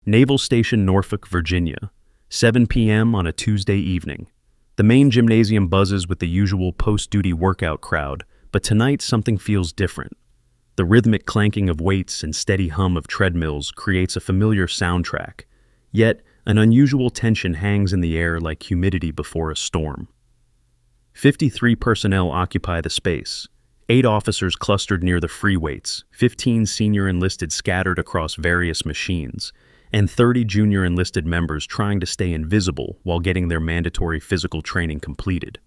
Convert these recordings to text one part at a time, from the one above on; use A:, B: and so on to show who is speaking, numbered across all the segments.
A: Naval Station, Norfolk, Virginia, 7 p.m. on a Tuesday evening. The main gymnasium buzzes with the usual post-duty workout crowd, but tonight something feels different. The rhythmic clanking of weights and steady hum of treadmills creates a familiar soundtrack, yet an unusual tension hangs in the air like humidity before a storm. 53 personnel occupy the space, 8 officers clustered near the free weights, 15 senior enlisted scattered across various machines, and 30 junior enlisted members trying to stay invisible while getting their mandatory physical training completed.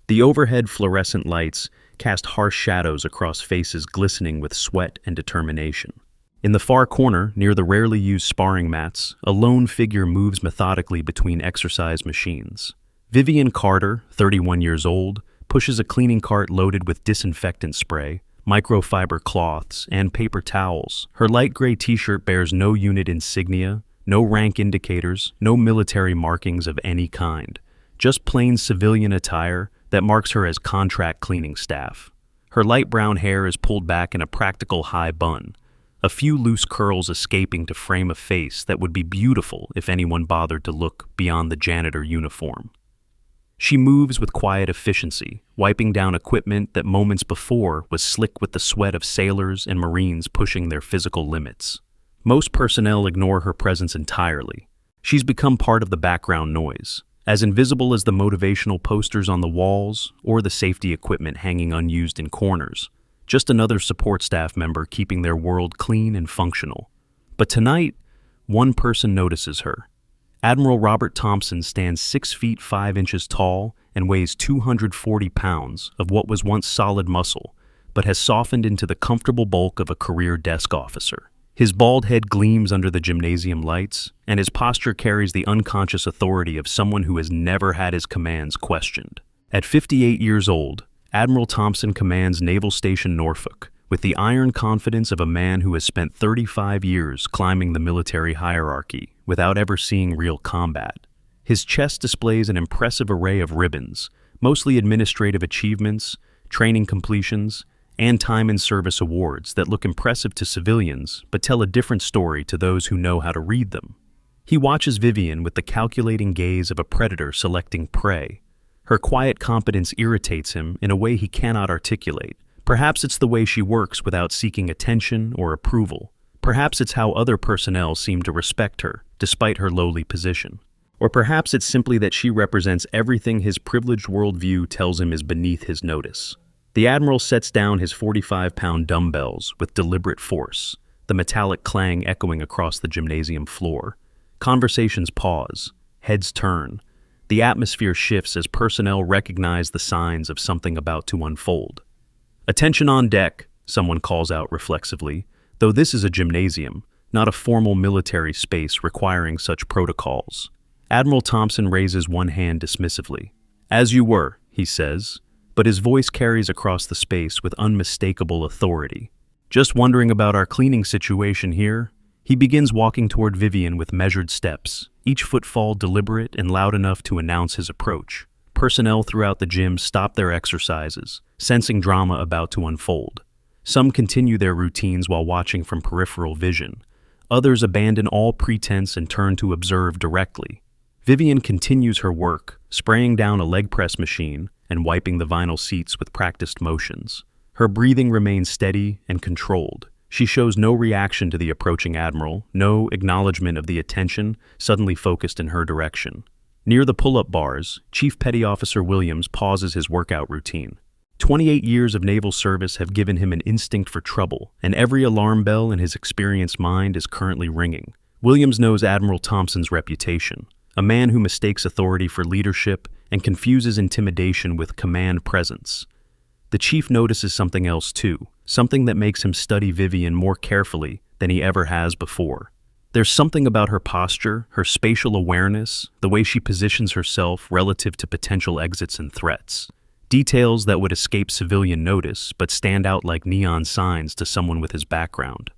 A: The overhead fluorescent lights cast harsh shadows across faces glistening with sweat and determination. In the far corner, near the rarely used sparring mats, a lone figure moves methodically between exercise machines. Vivian Carter, 31 years old, pushes a cleaning cart loaded with disinfectant spray, microfiber cloths, and paper towels. Her light gray t-shirt bears no unit insignia, no rank indicators, no military markings of any kind, just plain civilian attire that marks her as contract cleaning staff. Her light brown hair is pulled back in a practical high bun, a few loose curls escaping to frame a face that would be beautiful if anyone bothered to look beyond the janitor uniform. She moves with quiet efficiency, wiping down equipment that moments before was slick with the sweat of sailors and Marines pushing their physical limits. Most personnel ignore her presence entirely. She's become part of the background noise, as invisible as the motivational posters on the walls or the safety equipment hanging unused in corners. Just another support staff member keeping their world clean and functional. But tonight, one person notices her. Admiral Robert Thompson stands 6 feet 5 inches tall and weighs 240 pounds of what was once solid muscle, but has softened into the comfortable bulk of a career desk officer. His bald head gleams under the gymnasium lights, and his posture carries the unconscious authority of someone who has never had his commands questioned. At 58 years old, Admiral Thompson commands Naval Station, Norfolk, with the iron confidence of a man who has spent 35 years climbing the military hierarchy without ever seeing real combat. His chest displays an impressive array of ribbons, mostly administrative achievements, training completions, and time in service awards that look impressive to civilians but tell a different story to those who know how to read them. He watches Vivian with the calculating gaze of a predator selecting prey. Her quiet competence irritates him in a way he cannot articulate. Perhaps it's the way she works without seeking attention or approval. Perhaps it's how other personnel seem to respect her, despite her lowly position. Or perhaps it's simply that she represents everything his privileged worldview tells him is beneath his notice. The Admiral sets down his 45-pound dumbbells with deliberate force, the metallic clang echoing across the gymnasium floor. Conversations pause, heads turn. The atmosphere shifts as personnel recognize the signs of something about to unfold. "Attention on deck," someone calls out reflexively, though this is a gymnasium, not a formal military space requiring such protocols. Admiral Thompson raises one hand dismissively. "As you were," he says, but his voice carries across the space with unmistakable authority. "Just wondering about our cleaning situation here." He begins walking toward Vivian with measured steps, each footfall deliberate and loud enough to announce his approach. Personnel throughout the gym stop their exercises, sensing drama about to unfold. Some continue their routines while watching from peripheral vision. Others abandon all pretense and turn to observe directly. Vivian continues her work, spraying down a leg press machine and wiping the vinyl seats with practiced motions. Her breathing remains steady and controlled. She shows no reaction to the approaching Admiral, no acknowledgement of the attention suddenly focused in her direction. Near the pull-up bars, Chief Petty Officer Williams pauses his workout routine. 28 years of naval service have given him an instinct for trouble, and every alarm bell in his experienced mind is currently ringing. Williams knows Admiral Thompson's reputation, a man who mistakes authority for leadership and confuses intimidation with command presence. The chief notices something else too, something that makes him study Vivian more carefully than he ever has before. There's something about her posture, her spatial awareness, the way she positions herself relative to potential exits and threats. Details that would escape civilian notice, but stand out like neon signs to someone with his background.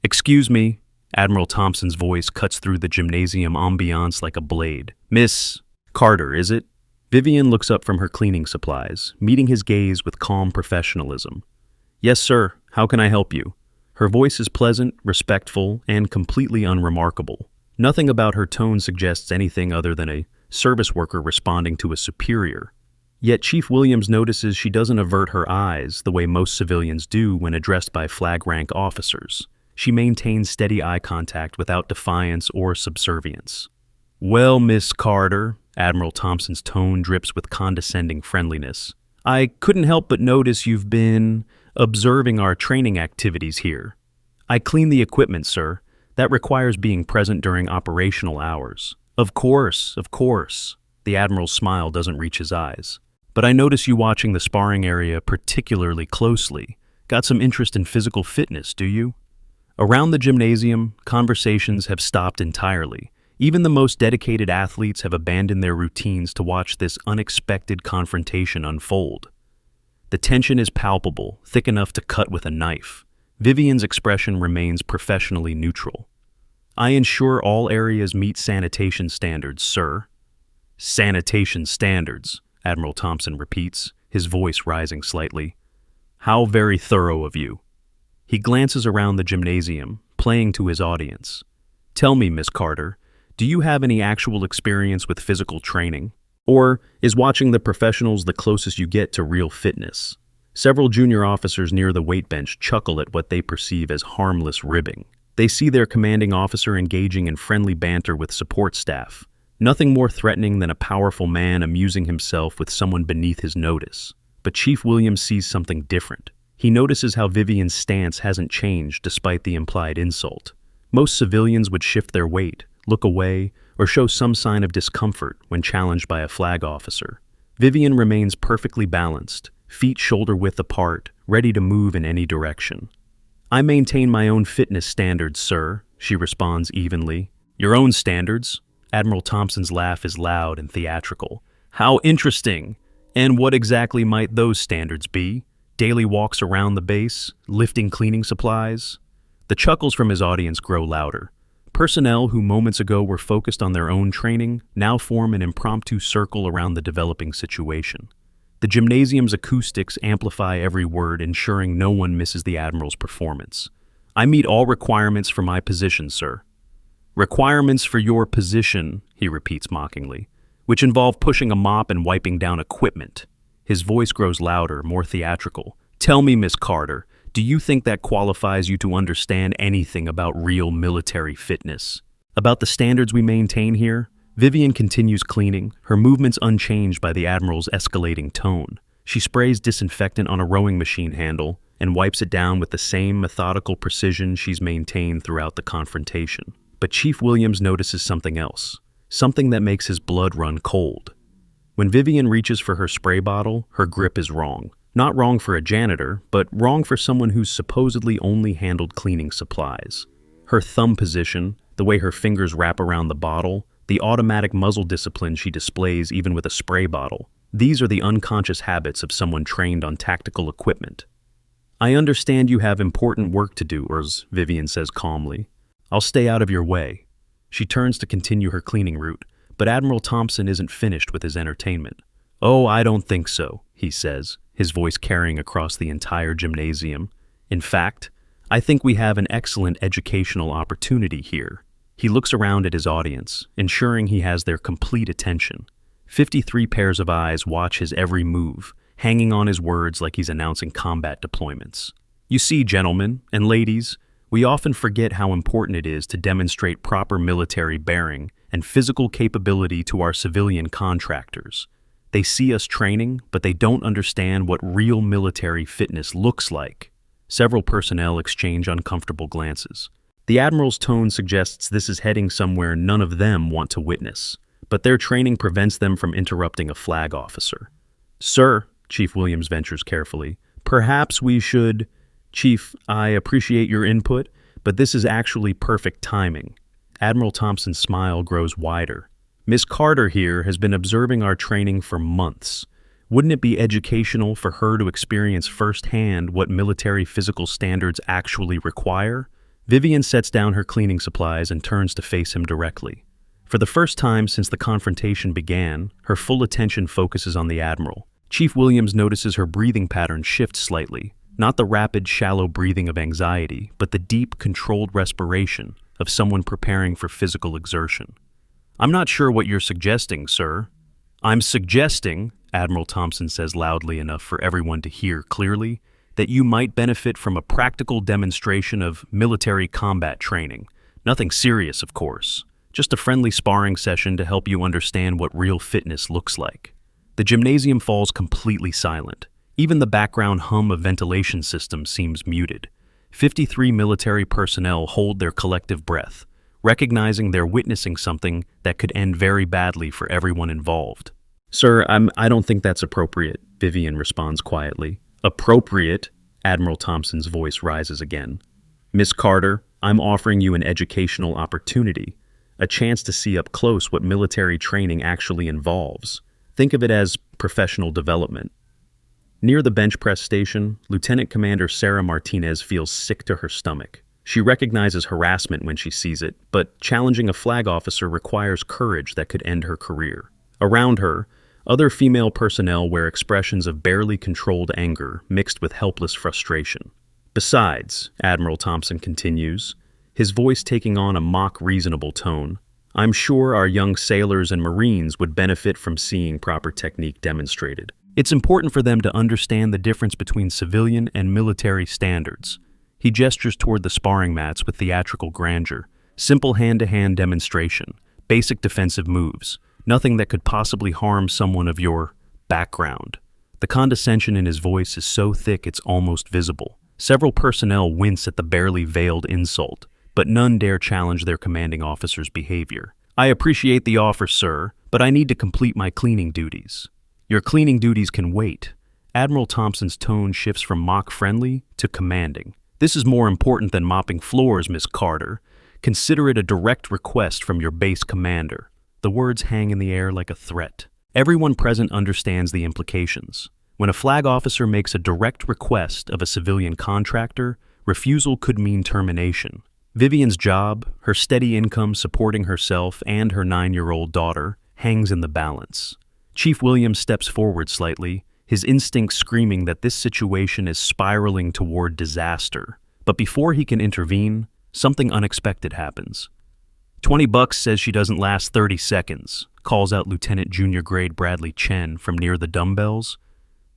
A: "Excuse me," Admiral Thompson's voice cuts through the gymnasium ambiance like a blade. "Miss Carter, is it?" Vivian looks up from her cleaning supplies, meeting his gaze with calm professionalism. "Yes, sir. How can I help you?" Her voice is pleasant, respectful, and completely unremarkable. Nothing about her tone suggests anything other than a service worker responding to a superior. Yet Chief Williams notices she doesn't avert her eyes the way most civilians do when addressed by flag rank officers. She maintains steady eye contact without defiance or subservience. "Well, Miss Carter," Admiral Thompson's tone drips with condescending friendliness, "I couldn't help but notice you've been observing our training activities here." "I clean the equipment, sir. That requires being present during operational hours." Of course. The Admiral's smile doesn't reach his eyes. "But I notice you watching the sparring area particularly closely. Got some interest in physical fitness, do you?" Around the gymnasium, conversations have stopped entirely. Even the most dedicated athletes have abandoned their routines to watch this unexpected confrontation unfold. The tension is palpable, thick enough to cut with a knife. Vivian's expression remains professionally neutral. "I ensure all areas meet sanitation standards, sir." "Sanitation standards," Admiral Thompson repeats, his voice rising slightly. "How very thorough of you." He glances around the gymnasium, playing to his audience. "Tell me, Miss Carter, do you have any actual experience with physical training? Or is watching the professionals the closest you get to real fitness?" Several junior officers near the weight bench chuckle at what they perceive as harmless ribbing. They see their commanding officer engaging in friendly banter with support staff. Nothing more threatening than a powerful man amusing himself with someone beneath his notice. But Chief Williams sees something different. He notices how Vivian's stance hasn't changed despite the implied insult. Most civilians would shift their weight, look away, or show some sign of discomfort when challenged by a flag officer. Vivian remains perfectly balanced, feet shoulder-width apart, ready to move in any direction. "I maintain my own fitness standards, sir," she responds evenly. "Your own standards?" Admiral Thompson's laugh is loud and theatrical. "How interesting! And what exactly might those standards be? Daily walks around the base? Lifting cleaning supplies?" The chuckles from his audience grow louder. Personnel who moments ago were focused on their own training now form an impromptu circle around the developing situation. The gymnasium's acoustics amplify every word, ensuring no one misses the Admiral's performance. "I meet all requirements for my position, sir." "Requirements for your position," he repeats mockingly, "which involve pushing a mop and wiping down equipment." His voice grows louder, more theatrical. "Tell me, Miss Carter, do you think that qualifies you to understand anything about real military fitness? About the standards we maintain here?" Vivian continues cleaning, her movements unchanged by the Admiral's escalating tone. She sprays disinfectant on a rowing machine handle and wipes it down with the same methodical precision she's maintained throughout the confrontation. But Chief Williams notices something else, something that makes his blood run cold. When Vivian reaches for her spray bottle, her grip is wrong. Not wrong for a janitor, but wrong for someone who's supposedly only handled cleaning supplies. Her thumb position, the way her fingers wrap around the bottle, the automatic muzzle discipline she displays even with a spray bottle. These are the unconscious habits of someone trained on tactical equipment. "I understand you have important work to do," Vivian says calmly. "I'll stay out of your way." She turns to continue her cleaning route, but Admiral Thompson isn't finished with his entertainment. "Oh, I don't think so," he says, his voice carrying across the entire gymnasium. "In fact, I think we have an excellent educational opportunity here." He looks around at his audience, ensuring he has their complete attention. 53 pairs of eyes watch his every move, hanging on his words like he's announcing combat deployments. "You see, gentlemen and ladies, we often forget how important it is to demonstrate proper military bearing and physical capability to our civilian contractors. They see us training, but they don't understand what real military fitness looks like." Several personnel exchange uncomfortable glances. The Admiral's tone suggests this is heading somewhere none of them want to witness, but their training prevents them from interrupting a flag officer. "Sir," Chief Williams ventures carefully, "perhaps we should—" "Chief, I appreciate your input, but this is actually perfect timing." Admiral Thompson's smile grows wider. "Miss Carter here has been observing our training for months. Wouldn't it be educational for her to experience firsthand what military physical standards actually require?" Vivian sets down her cleaning supplies and turns to face him directly. For the first time since the confrontation began, her full attention focuses on the Admiral. Chief Williams notices her breathing pattern shift slightly, not the rapid, shallow breathing of anxiety, but the deep, controlled respiration, of someone preparing for physical exertion. "I'm not sure what you're suggesting, sir." "I'm suggesting," Admiral Thompson says loudly enough for everyone to hear clearly, "that you might benefit from a practical demonstration of military combat training. Nothing serious, of course. Just a friendly sparring session to help you understand what real fitness looks like." The gymnasium falls completely silent. Even the background hum of ventilation systems seems muted. 53 military personnel hold their collective breath, recognizing they're witnessing something that could end very badly for everyone involved. "Sir, I don't think that's appropriate," Vivian responds quietly. "Appropriate?" Admiral Thompson's voice rises again. "Miss Carter, I'm offering you an educational opportunity, a chance to see up close what military training actually involves. Think of it as professional development." Near the bench press station, Lieutenant Commander Sarah Martinez feels sick to her stomach. She recognizes harassment when she sees it, but challenging a flag officer requires courage that could end her career. Around her, other female personnel wear expressions of barely controlled anger mixed with helpless frustration. "Besides," Admiral Thompson continues, his voice taking on a mock-reasonable tone, "I'm sure our young sailors and Marines would benefit from seeing proper technique demonstrated. It's important for them to understand the difference between civilian and military standards." He gestures toward the sparring mats with theatrical grandeur. Simple hand-to-hand demonstration, basic defensive moves, nothing that could possibly harm someone of your background. The condescension in his voice is so thick it's almost visible. Several personnel wince at the barely veiled insult, but none dare challenge their commanding officer's behavior. "I appreciate the offer, sir, but I need to complete my cleaning duties." "Your cleaning duties can wait." Admiral Thompson's tone shifts from mock-friendly to commanding. "This is more important than mopping floors, Miss Carter. Consider it a direct request from your base commander." The words hang in the air like a threat. Everyone present understands the implications. When a flag officer makes a direct request of a civilian contractor, refusal could mean termination. Vivian's job, her steady income supporting herself and her 9-year-old daughter, hangs in the balance. Chief Williams steps forward slightly, his instincts screaming that this situation is spiraling toward disaster. But before he can intervene, something unexpected happens. $20 says she doesn't last 30 seconds, calls out Lieutenant Junior Grade Bradley Chen from near the dumbbells.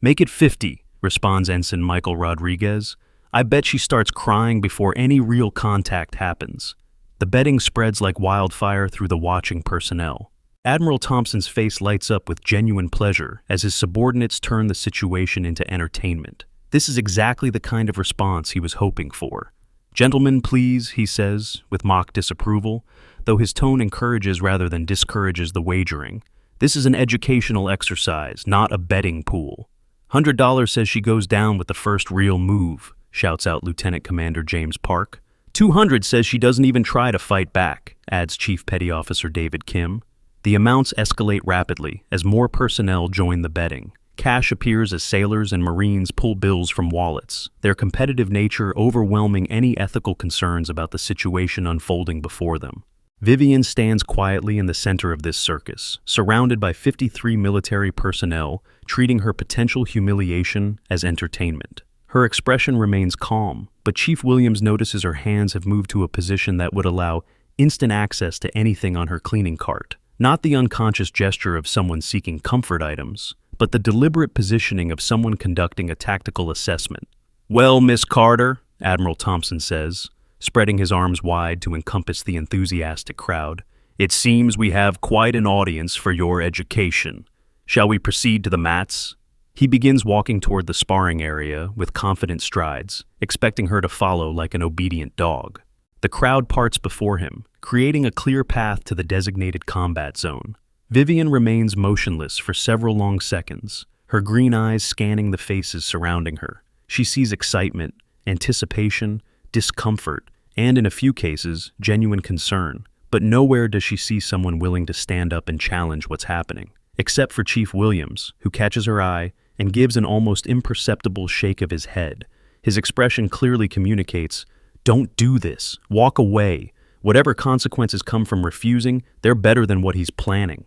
A: "Make it 50, responds Ensign Michael Rodriguez. "I bet she starts crying before any real contact happens." The betting spreads like wildfire through the watching personnel. Admiral Thompson's face lights up with genuine pleasure as his subordinates turn the situation into entertainment. This is exactly the kind of response he was hoping for. "Gentlemen, please," he says, with mock disapproval, though his tone encourages rather than discourages the wagering. "This is an educational exercise, not a betting pool." $100 says she goes down with the first real move, shouts out Lieutenant Commander James Park. $200 says she doesn't even try to fight back, adds Chief Petty Officer David Kim. The amounts escalate rapidly as more personnel join the betting. Cash appears as sailors and Marines pull bills from wallets, their competitive nature overwhelming any ethical concerns about the situation unfolding before them. Vivian stands quietly in the center of this circus, surrounded by 53 military personnel, treating her potential humiliation as entertainment. Her expression remains calm, but Chief Williams notices her hands have moved to a position that would allow instant access to anything on her cleaning cart. Not the unconscious gesture of someone seeking comfort items, but the deliberate positioning of someone conducting a tactical assessment. "Well, Miss Carter," Admiral Thompson says, spreading his arms wide to encompass the enthusiastic crowd, "it seems we have quite an audience for your education. Shall we proceed to the mats?" He begins walking toward the sparring area with confident strides, expecting her to follow like an obedient dog. The crowd parts before him, creating a clear path to the designated combat zone. Vivian remains motionless for several long seconds, her green eyes scanning the faces surrounding her. She sees excitement, anticipation, discomfort, and in a few cases, genuine concern. But nowhere does she see someone willing to stand up and challenge what's happening, except for Chief Williams, who catches her eye and gives an almost imperceptible shake of his head. His expression clearly communicates, "Don't do this. Walk away. Whatever consequences come from refusing, they're better than what he's planning."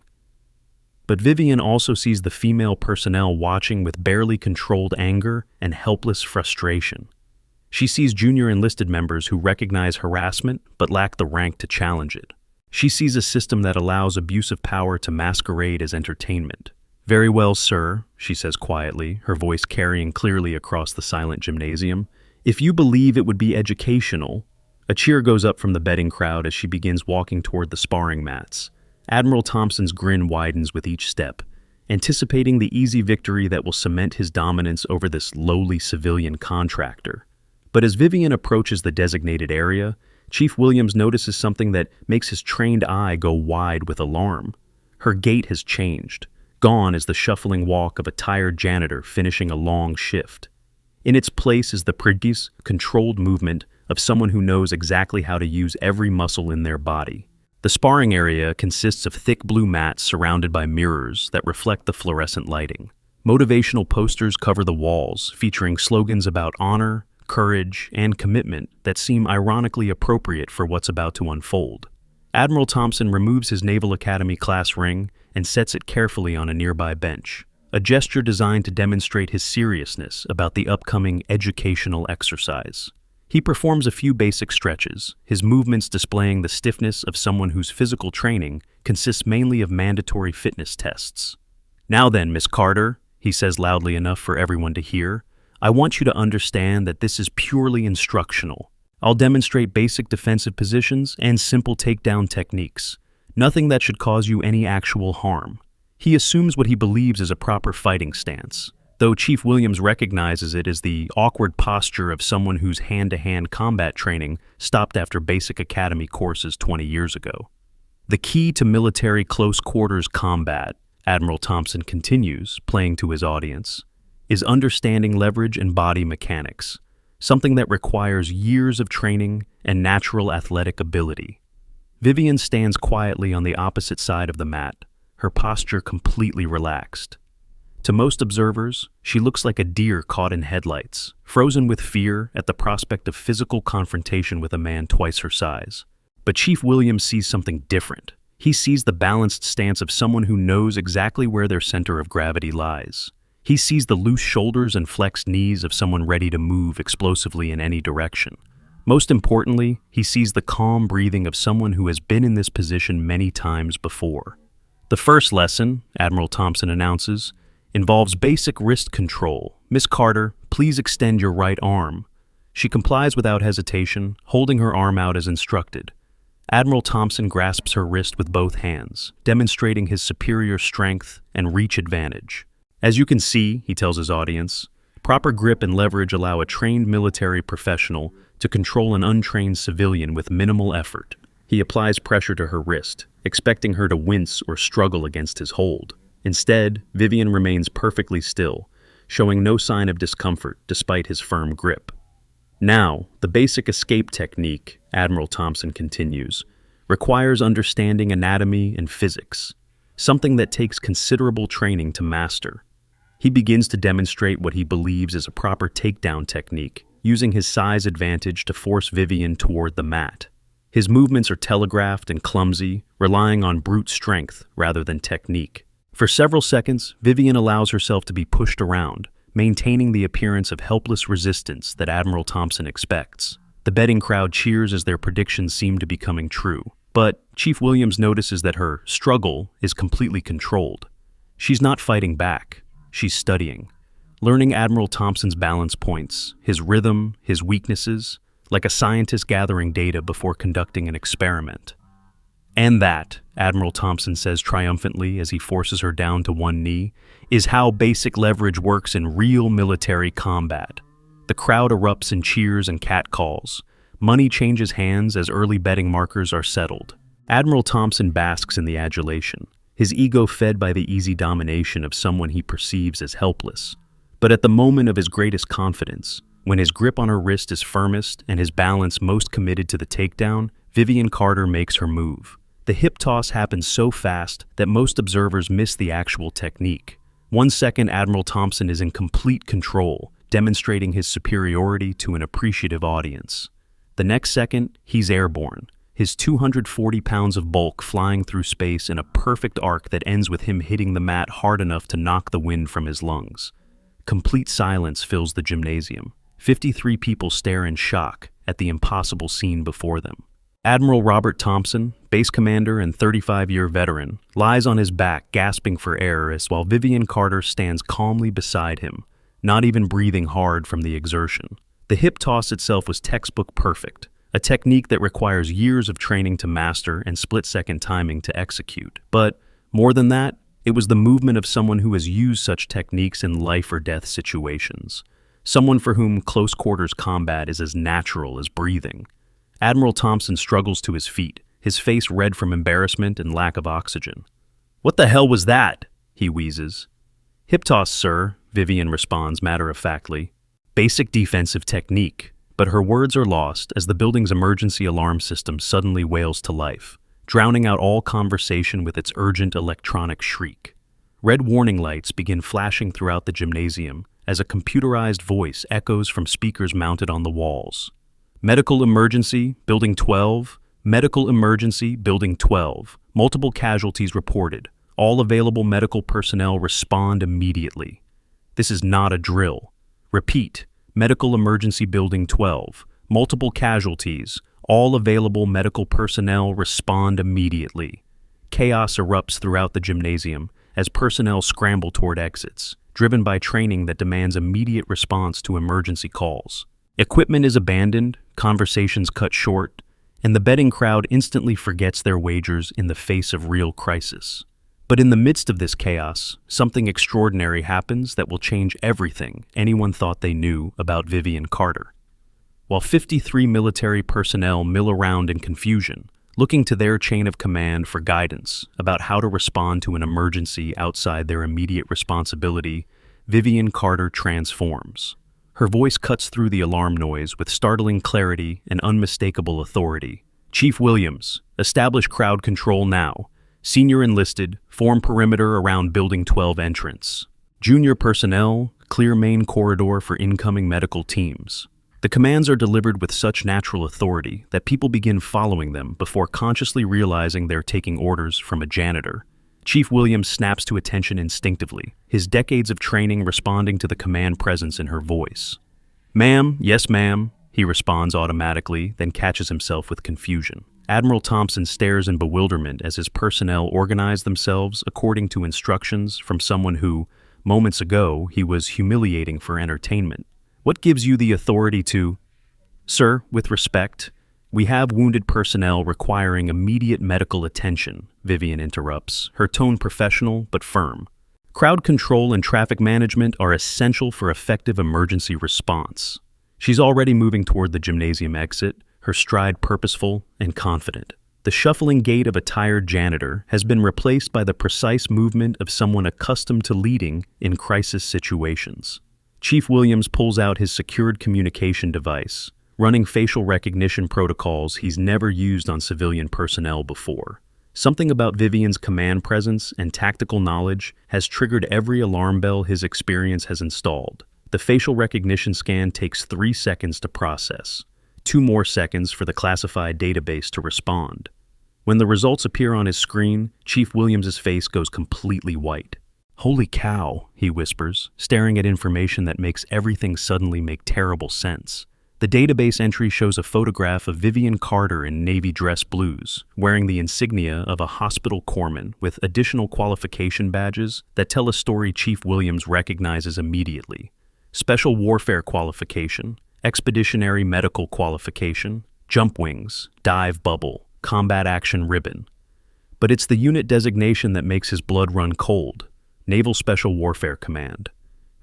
A: But Vivian also sees the female personnel watching with barely controlled anger and helpless frustration. She sees junior enlisted members who recognize harassment but lack the rank to challenge it. She sees a system that allows abuse of power to masquerade as entertainment. "Very well, sir," she says quietly, her voice carrying clearly across the silent gymnasium. "If you believe it would be educational—" A cheer goes up from the betting crowd as she begins walking toward the sparring mats. Admiral Thompson's grin widens with each step, anticipating the easy victory that will cement his dominance over this lowly civilian contractor. But as Vivian approaches the designated area, Chief Williams notices something that makes his trained eye go wide with alarm. Her gait has changed. Gone is the shuffling walk of a tired janitor finishing a long shift. In its place is the precise, controlled movement of someone who knows exactly how to use every muscle in their body. The sparring area consists of thick blue mats surrounded by mirrors that reflect the fluorescent lighting. Motivational posters cover the walls, featuring slogans about honor, courage, and commitment that seem ironically appropriate for what's about to unfold. Admiral Thompson removes his Naval Academy class ring and sets it carefully on a nearby bench, a gesture designed to demonstrate his seriousness about the upcoming educational exercise. He performs a few basic stretches, his movements displaying the stiffness of someone whose physical training consists mainly of mandatory fitness tests. "Now then, Miss Carter," he says loudly enough for everyone to hear, "I want you to understand that this is purely instructional. I'll demonstrate basic defensive positions and simple takedown techniques, nothing that should cause you any actual harm." He assumes what he believes is a proper fighting stance, though Chief Williams recognizes it as the awkward posture of someone whose hand-to-hand combat training stopped after basic academy courses 20 years ago. "The key to military close-quarters combat," Admiral Thompson continues, playing to his audience, "is understanding leverage and body mechanics, something that requires years of training and natural athletic ability." Vivian stands quietly on the opposite side of the mat, her posture completely relaxed. To most observers, she looks like a deer caught in headlights, frozen with fear at the prospect of physical confrontation with a man twice her size. But Chief Williams sees something different. He sees the balanced stance of someone who knows exactly where their center of gravity lies. He sees the loose shoulders and flexed knees of someone ready to move explosively in any direction. Most importantly, he sees the calm breathing of someone who has been in this position many times before. "The first lesson," Admiral Thompson announces, "involves basic wrist control. Miss Carter, please extend your right arm." She complies without hesitation, holding her arm out as instructed. Admiral Thompson grasps her wrist with both hands, demonstrating his superior strength and reach advantage. "As you can see," he tells his audience, "proper grip and leverage allow a trained military professional to control an untrained civilian with minimal effort." He applies pressure to her wrist, expecting her to wince or struggle against his hold. Instead, Vivian remains perfectly still, showing no sign of discomfort despite his firm grip. "Now, the basic escape technique," Admiral Thompson continues, "requires understanding anatomy and physics, something that takes considerable training to master." He begins to demonstrate what he believes is a proper takedown technique, using his size advantage to force Vivian toward the mat. His movements are telegraphed and clumsy, relying on brute strength rather than technique. For several seconds, Vivian allows herself to be pushed around, maintaining the appearance of helpless resistance that Admiral Thompson expects. The betting crowd cheers as their predictions seem to be coming true. But Chief Williams notices that her struggle is completely controlled. She's not fighting back, she's studying, learning Admiral Thompson's balance points, his rhythm, his weaknesses, like a scientist gathering data before conducting an experiment. "And that," Admiral Thompson says triumphantly as he forces her down to one knee, "is how basic leverage works in real military combat." The crowd erupts in cheers and catcalls. Money changes hands as early betting markers are settled. Admiral Thompson basks in the adulation, his ego fed by the easy domination of someone he perceives as helpless. But at the moment of his greatest confidence, when his grip on her wrist is firmest and his balance most committed to the takedown, Vivian Carter makes her move. The hip toss happens so fast that most observers miss the actual technique. 1 second, Admiral Thompson is in complete control, demonstrating his superiority to an appreciative audience. The next second, he's airborne, his 240 pounds of bulk flying through space in a perfect arc that ends with him hitting the mat hard enough to knock the wind from his lungs. Complete silence fills the gymnasium. 53 people stare in shock at the impossible scene before them. Admiral Robert Thompson, base commander and 35-year veteran, lies on his back gasping for air while Vivian Carter stands calmly beside him, not even breathing hard from the exertion. The hip toss itself was textbook perfect, a technique that requires years of training to master and split-second timing to execute. But more than that, it was the movement of someone who has used such techniques in life-or-death situations, someone for whom close-quarters combat is as natural as breathing. Admiral Thompson struggles to his feet, his face red from embarrassment and lack of oxygen. "What the hell was that?" he wheezes. "Hip toss, sir," Vivian responds matter-of-factly. "Basic defensive technique," but her words are lost as the building's emergency alarm system suddenly wails to life, drowning out all conversation with its urgent electronic shriek. Red warning lights begin flashing throughout the gymnasium as a computerized voice echoes from speakers mounted on the walls. "Medical emergency, Building 12. Medical emergency, Building 12. Multiple casualties reported. All available medical personnel respond immediately." This is not a drill. Repeat, Medical emergency, Building 12. Multiple casualties. All available medical personnel respond immediately. Chaos erupts throughout the gymnasium as personnel scramble toward exits, driven by training that demands immediate response to emergency calls. Equipment is abandoned, conversations cut short, and the betting crowd instantly forgets their wagers in the face of real crisis. But in the midst of this chaos, something extraordinary happens that will change everything anyone thought they knew about Vivian Carter. While 53 military personnel mill around in confusion, looking to their chain of command for guidance about how to respond to an emergency outside their immediate responsibility, Vivian Carter transforms. Her voice cuts through the alarm noise with startling clarity and unmistakable authority. "Chief Williams, establish crowd control now. Senior enlisted, form perimeter around Building 12 entrance. Junior personnel, clear main corridor for incoming medical teams." The commands are delivered with such natural authority that people begin following them before consciously realizing they're taking orders from a janitor. Chief Williams snaps to attention instinctively, his decades of training responding to the command presence in her voice. "Ma'am, yes ma'am," he responds automatically, then catches himself with confusion. Admiral Thompson stares in bewilderment as his personnel organize themselves according to instructions from someone who, moments ago, he was humiliating for entertainment. "What gives you the authority to—" "Sir, with respect, we have wounded personnel requiring immediate medical attention," Vivian interrupts, her tone professional but firm. "Crowd control and traffic management are essential for effective emergency response." She's already moving toward the gymnasium exit, her stride purposeful and confident. The shuffling gait of a tired janitor has been replaced by the precise movement of someone accustomed to leading in crisis situations. Chief Williams pulls out his secured communication device, running facial recognition protocols he's never used on civilian personnel before. Something about Vivian's command presence and tactical knowledge has triggered every alarm bell his experience has installed. The facial recognition scan takes 3 seconds to process, 2 more seconds for the classified database to respond. When the results appear on his screen, Chief Williams's face goes completely white. "Holy cow," he whispers, staring at information that makes everything suddenly make terrible sense. The database entry shows a photograph of Vivian Carter in navy dress blues, wearing the insignia of a hospital corpsman with additional qualification badges that tell a story Chief Williams recognizes immediately. Special warfare qualification, expeditionary medical qualification, jump wings, dive bubble, combat action ribbon. But it's the unit designation that makes his blood run cold. Naval Special Warfare Command.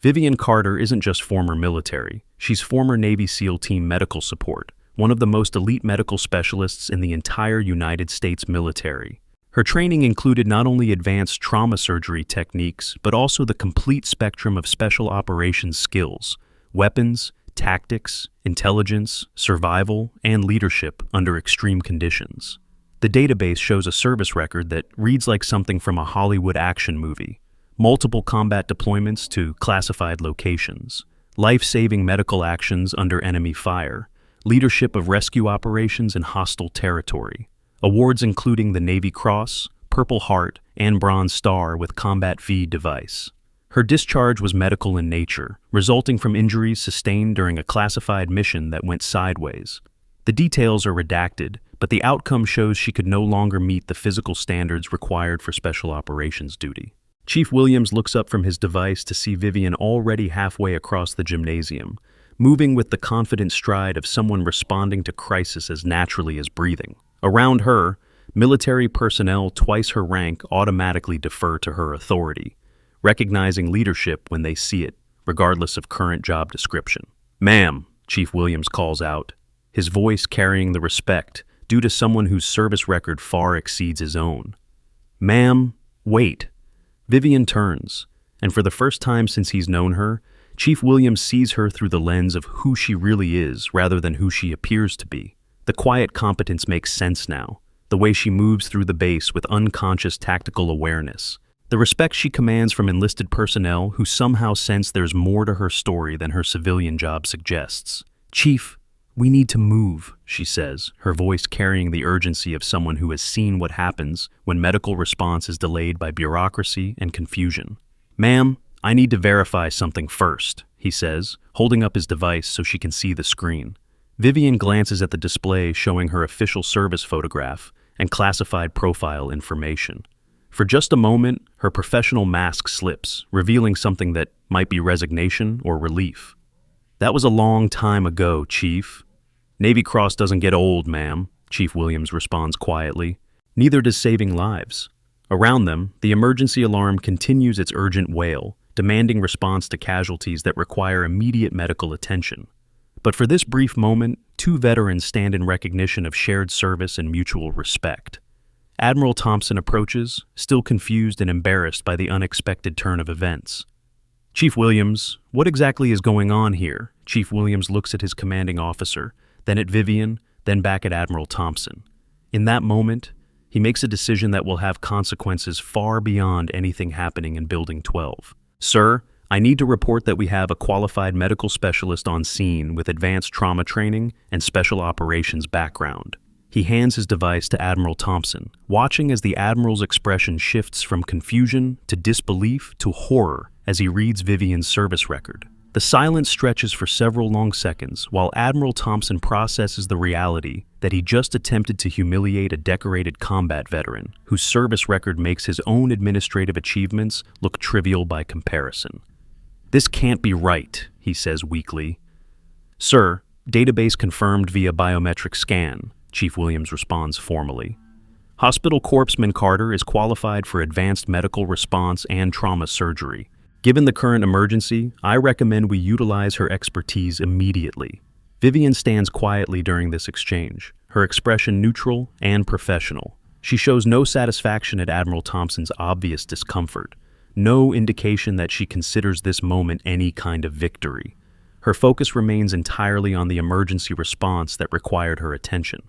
A: Vivian Carter isn't just former military, she's former Navy SEAL Team Medical Support, one of the most elite medical specialists in the entire United States military. Her training included not only advanced trauma surgery techniques, but also the complete spectrum of special operations skills, weapons, tactics, intelligence, survival, and leadership under extreme conditions. The database shows a service record that reads like something from a Hollywood action movie. Multiple combat deployments to classified locations, life-saving medical actions under enemy fire, leadership of rescue operations in hostile territory, awards including the Navy Cross, Purple Heart, and Bronze Star with Combat V device. Her discharge was medical in nature, resulting from injuries sustained during a classified mission that went sideways. The details are redacted, but the outcome shows she could no longer meet the physical standards required for special operations duty. Chief Williams looks up from his device to see Vivian already halfway across the gymnasium, moving with the confident stride of someone responding to crisis as naturally as breathing. Around her, military personnel twice her rank automatically defer to her authority, recognizing leadership when they see it, regardless of current job description. "Ma'am," Chief Williams calls out, his voice carrying the respect due to someone whose service record far exceeds his own. "Ma'am, wait." Vivian turns, and for the first time since he's known her, Chief Williams sees her through the lens of who she really is rather than who she appears to be. The quiet competence makes sense now, the way she moves through the base with unconscious tactical awareness. The respect she commands from enlisted personnel who somehow sense there's more to her story than her civilian job suggests. "Chief, we need to move," she says, her voice carrying the urgency of someone who has seen what happens when medical response is delayed by bureaucracy and confusion. "Ma'am, I need to verify something first," he says, holding up his device so she can see the screen. Vivian glances at the display showing her official service photograph and classified profile information. For just a moment, her professional mask slips, revealing something that might be resignation or relief. "That was a long time ago, Chief." "Navy Cross doesn't get old, ma'am," Chief Williams responds quietly. Neither does saving lives. Around them, the emergency alarm continues its urgent wail, demanding response to casualties that require immediate medical attention. But for this brief moment, two veterans stand in recognition of shared service and mutual respect. Admiral Thompson approaches, still confused and embarrassed by the unexpected turn of events. "Chief Williams, what exactly is going on here?" Chief Williams looks at his commanding officer, then at Vivian, then back at Admiral Thompson. In that moment, he makes a decision that will have consequences far beyond anything happening in Building 12. "Sir, I need to report that we have a qualified medical specialist on scene with advanced trauma training and special operations background." He hands his device to Admiral Thompson, watching as the Admiral's expression shifts from confusion to disbelief to horror as he reads Vivian's service record. The silence stretches for several long seconds while Admiral Thompson processes the reality that he just attempted to humiliate a decorated combat veteran whose service record makes his own administrative achievements look trivial by comparison. "This can't be right," he says weakly. "Sir, database confirmed via biometric scan," Chief Williams responds formally. "Hospital Corpsman Carter is qualified for advanced medical response and trauma surgery. Given the current emergency, I recommend we utilize her expertise immediately." Vivian stands quietly during this exchange, her expression neutral and professional. She shows no satisfaction at Admiral Thompson's obvious discomfort, no indication that she considers this moment any kind of victory. Her focus remains entirely on the emergency response that required her attention.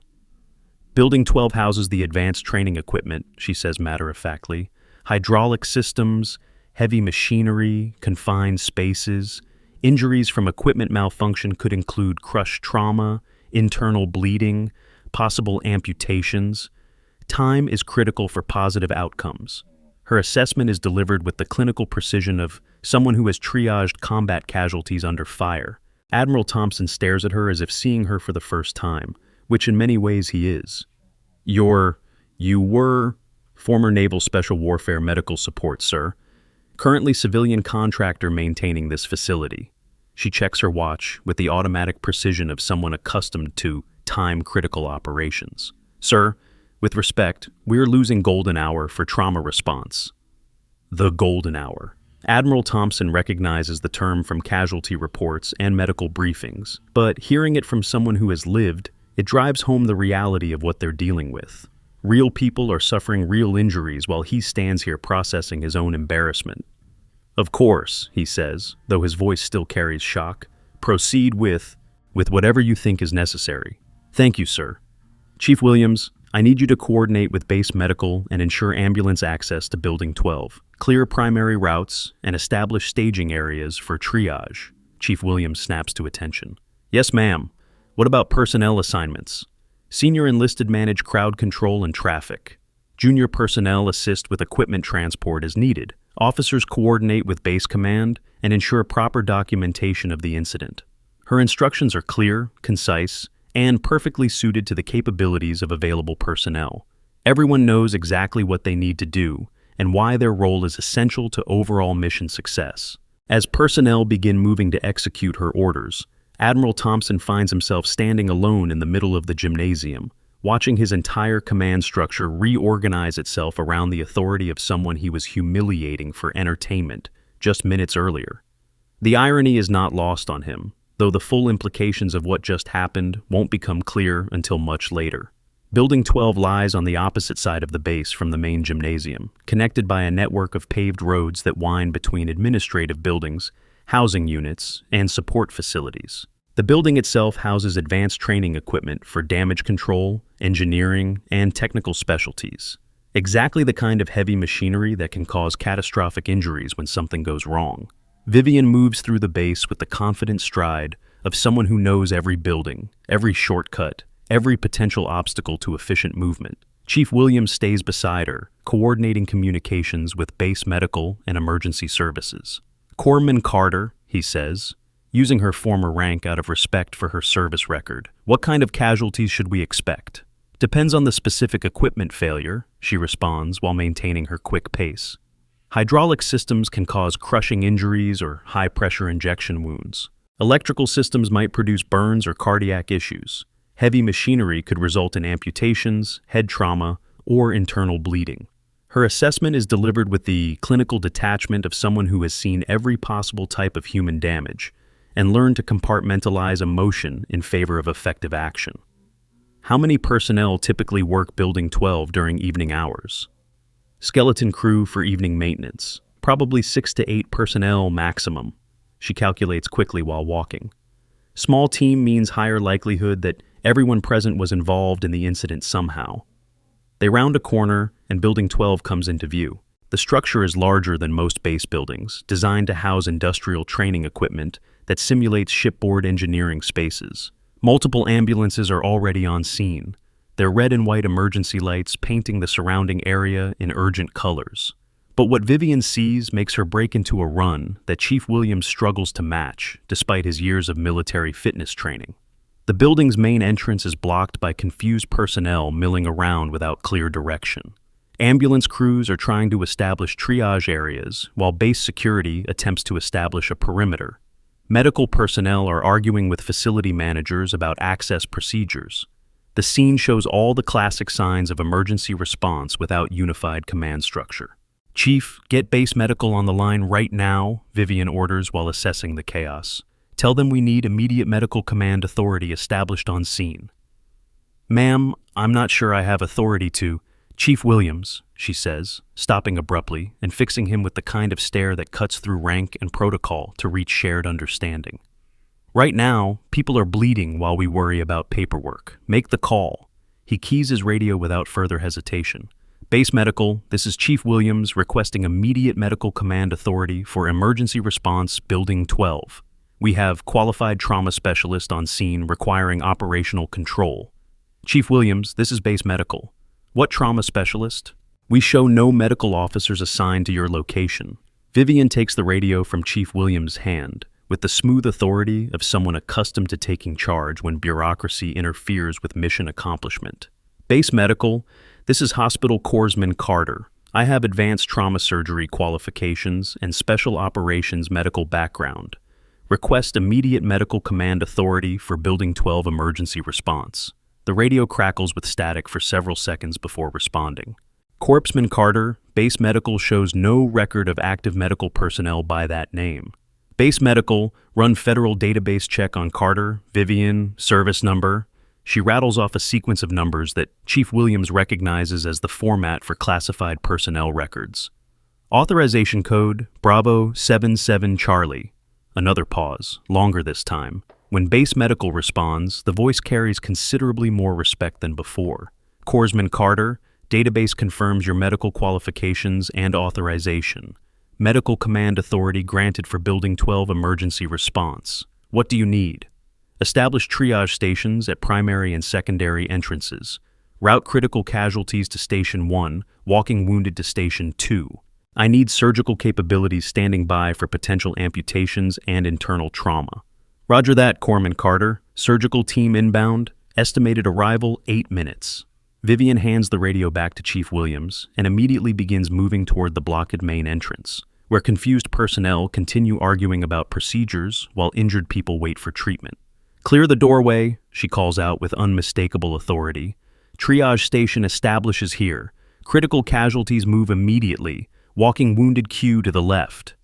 A: "Building 12 houses the advanced training equipment," she says matter-of-factly. "Hydraulic systems, heavy machinery, confined spaces. Injuries from equipment malfunction could include crush trauma, internal bleeding, possible amputations. Time is critical for positive outcomes." Her assessment is delivered with the clinical precision of someone who has triaged combat casualties under fire. Admiral Thompson stares at her as if seeing her for the first time, which in many ways he is. You were former Naval Special Warfare Medical Support, sir. Currently civilian contractor maintaining this facility." She checks her watch with the automatic precision of someone accustomed to time-critical operations. "Sir, with respect, we're losing golden hour for trauma response." The golden hour. Admiral Thompson recognizes the term from casualty reports and medical briefings, but hearing it from someone who has lived, it drives home the reality of what they're dealing with. Real people are suffering real injuries while he stands here processing his own embarrassment. "Of course," he says, though his voice still carries shock. "Proceed with whatever you think is necessary." "Thank you, sir." "Chief Williams, I need you to coordinate with base medical and ensure ambulance access to Building 12. Clear primary routes and establish staging areas for triage." Chief Williams snaps to attention. "Yes, ma'am. What about personnel assignments?" "Senior enlisted manage crowd control and traffic. Junior personnel assist with equipment transport as needed, Officers coordinate with base command and ensure proper documentation of the incident. Her instructions are clear, concise, and perfectly suited to the capabilities of available personnel. Everyone knows exactly what they need to do and why their role is essential to overall mission success. As personnel begin moving to execute her orders, Admiral Thompson finds himself standing alone in the middle of the gymnasium, watching his entire command structure reorganize itself around the authority of someone he was humiliating for entertainment just minutes earlier. The irony is not lost on him, though the full implications of what just happened won't become clear until much later. Building 12 lies on the opposite side of the base from the main gymnasium, connected by a network of paved roads that wind between administrative buildings, housing units, and support facilities. The building itself houses advanced training equipment for damage control, engineering, and technical specialties. Exactly the kind of heavy machinery that can cause catastrophic injuries when something goes wrong. Vivian moves through the base with the confident stride of someone who knows every building, every shortcut, every potential obstacle to efficient movement. Chief Williams stays beside her, coordinating communications with base medical and emergency services. Corpsman Carter, he says, using her former rank out of respect for her service record. What kind of casualties should we expect? Depends on the specific equipment failure, she responds while maintaining her quick pace. Hydraulic systems can cause crushing injuries or high-pressure injection wounds. Electrical systems might produce burns or cardiac issues. Heavy machinery could result in amputations, head trauma, or internal bleeding. Her assessment is delivered with the clinical detachment of someone who has seen every possible type of human damage and learned to compartmentalize emotion in favor of effective action. How many personnel typically work Building 12 during evening hours? Skeleton crew for evening maintenance. Probably 6 to 8 personnel maximum, she calculates quickly while walking. Small team means higher likelihood that everyone present was involved in the incident somehow. They round a corner and Building 12 comes into view. The structure is larger than most base buildings, designed to house industrial training equipment that simulates shipboard engineering spaces. Multiple ambulances are already on scene, their red and white emergency lights painting the surrounding area in urgent colors. But what Vivian sees makes her break into a run that Chief Williams struggles to match, despite his years of military fitness training. The building's main entrance is blocked by confused personnel milling around without clear direction. Ambulance crews are trying to establish triage areas, while base security attempts to establish a perimeter. Medical personnel are arguing with facility managers about access procedures. The scene shows all the classic signs of emergency response without unified command structure. "Chief, get base medical on the line right now," Vivian orders while assessing the chaos. "Tell them we need immediate medical command authority established on scene." "Ma'am, I'm not sure I have authority to—" "Chief Williams," she says, stopping abruptly and fixing him with the kind of stare that cuts through rank and protocol to reach shared understanding. "Right now, people are bleeding while we worry about paperwork. Make the call." He keys his radio without further hesitation. "Base medical, this is Chief Williams requesting immediate medical command authority for emergency response Building 12. We have qualified trauma specialist on scene requiring operational control." "Chief Williams, this is base medical. What trauma specialist?" "We show no medical officers assigned to your location." Vivian takes the radio from Chief Williams' hand, with the smooth authority of someone accustomed to taking charge when bureaucracy interferes with mission accomplishment. "Base medical, this is Hospital Corpsman Carter. I have advanced trauma surgery qualifications and special operations medical background. Request immediate medical command authority for Building 12 emergency response." The radio crackles with static for several seconds before responding. "Corpsman Carter, base medical shows no record of active medical personnel by that name." "Base medical, run federal database check on Carter, Vivian, service number." She rattles off a sequence of numbers that Chief Williams recognizes as the format for classified personnel records. "Authorization code, Bravo 77 Charlie. Another pause, longer this time. When base medical responds, the voice carries considerably more respect than before. "Corpsman Carter, database confirms your medical qualifications and authorization. Medical command authority granted for Building 12 emergency response. What do you need?" "Establish triage stations at primary and secondary entrances. Route critical casualties to Station 1, walking wounded to Station 2. I need surgical capabilities standing by for potential amputations and internal trauma. Roger that, Corpsman Carter. Surgical team inbound. Estimated arrival 8 minutes. Vivian hands the radio back to Chief Williams and immediately begins moving toward the blockade main entrance, where confused personnel continue arguing about procedures while injured people wait for treatment. Clear the doorway, she calls out with unmistakable authority. Triage station establishes here. Critical casualties move immediately, walking wounded Q to the left.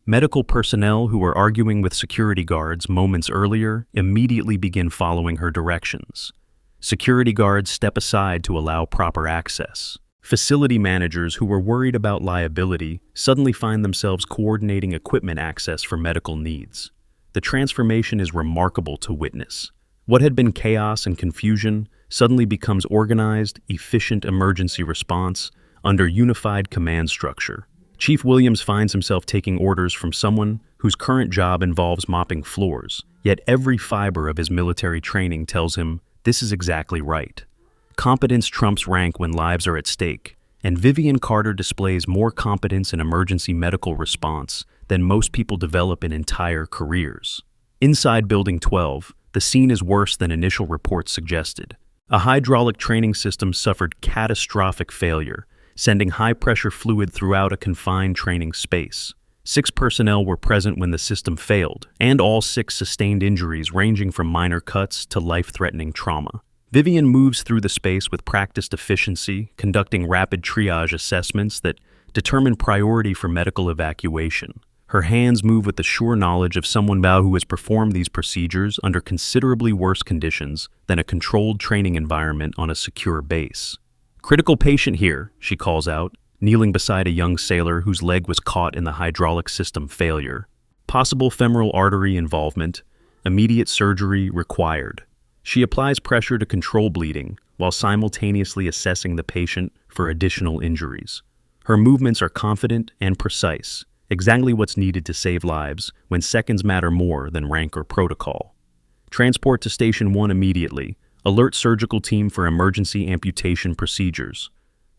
A: Medical personnel who were arguing with security guards moments earlier immediately begin following her directions. Security guards step aside to allow proper access. Facility managers who were worried about liability suddenly find themselves coordinating equipment access for medical needs. The transformation is remarkable to witness. What had been chaos and confusion suddenly becomes organized, efficient emergency response under unified command structure. Chief Williams finds himself taking orders from someone whose current job involves mopping floors, yet every fiber of his military training tells him this is exactly right. Competence trumps rank when lives are at stake, and Vivian Carter displays more competence in emergency medical response than most people develop in entire careers. Inside Building 12, the scene is worse than initial reports suggested. A hydraulic training system suffered catastrophic failure, sending high-pressure fluid throughout a confined training space. 6 personnel were present when the system failed, and all 6 sustained injuries ranging from minor cuts to life-threatening trauma. Vivian moves through the space with practiced efficiency, conducting rapid triage assessments that determine priority for medical evacuation. Her hands move with the sure knowledge of someone who has performed these procedures under considerably worse conditions than a controlled training environment on a secure base. "Critical patient here," she calls out, kneeling beside a young sailor whose leg was caught in the hydraulic system failure. Possible femoral artery involvement, immediate surgery required. She applies pressure to control bleeding while simultaneously assessing the patient for additional injuries. Her movements are confident and precise, exactly what's needed to save lives when seconds matter more than rank or protocol. Transport to Station 1 immediately. Alert surgical team for emergency amputation procedures.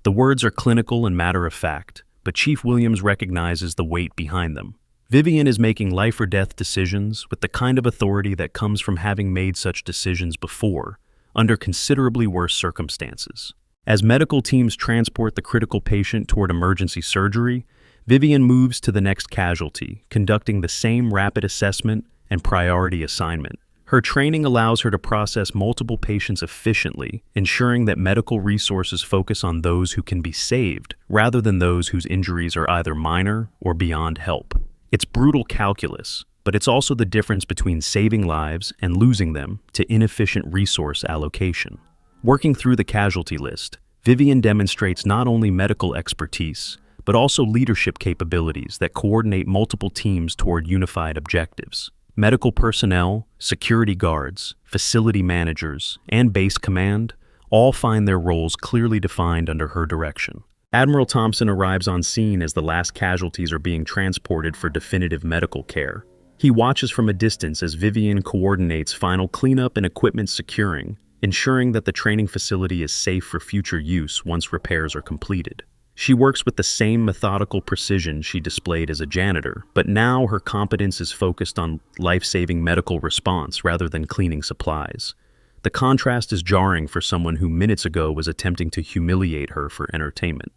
A: The words are clinical and matter-of-fact, but Chief Williams recognizes the weight behind them. Vivian is making life-or-death decisions with the kind of authority that comes from having made such decisions before, under considerably worse circumstances. As medical teams transport the critical patient toward emergency surgery, Vivian moves to the next casualty, conducting the same rapid assessment and priority assignment. Her training allows her to process multiple patients efficiently, ensuring that medical resources focus on those who can be saved, rather than those whose injuries are either minor or beyond help. It's brutal calculus, but it's also the difference between saving lives and losing them to inefficient resource allocation. Working through the casualty list, Vivian demonstrates not only medical expertise, but also leadership capabilities that coordinate multiple teams toward unified objectives. Medical personnel, security guards, facility managers, and base command all find their roles clearly defined under her direction. Admiral Thompson arrives on scene as the last casualties are being transported for definitive medical care. He watches from a distance as Vivian coordinates final cleanup and equipment securing, ensuring that the training facility is safe for future use once repairs are completed. She works with the same methodical precision she displayed as a janitor, but now her competence is focused on life-saving medical response rather than cleaning supplies. The contrast is jarring for someone who minutes ago was attempting to humiliate her for entertainment.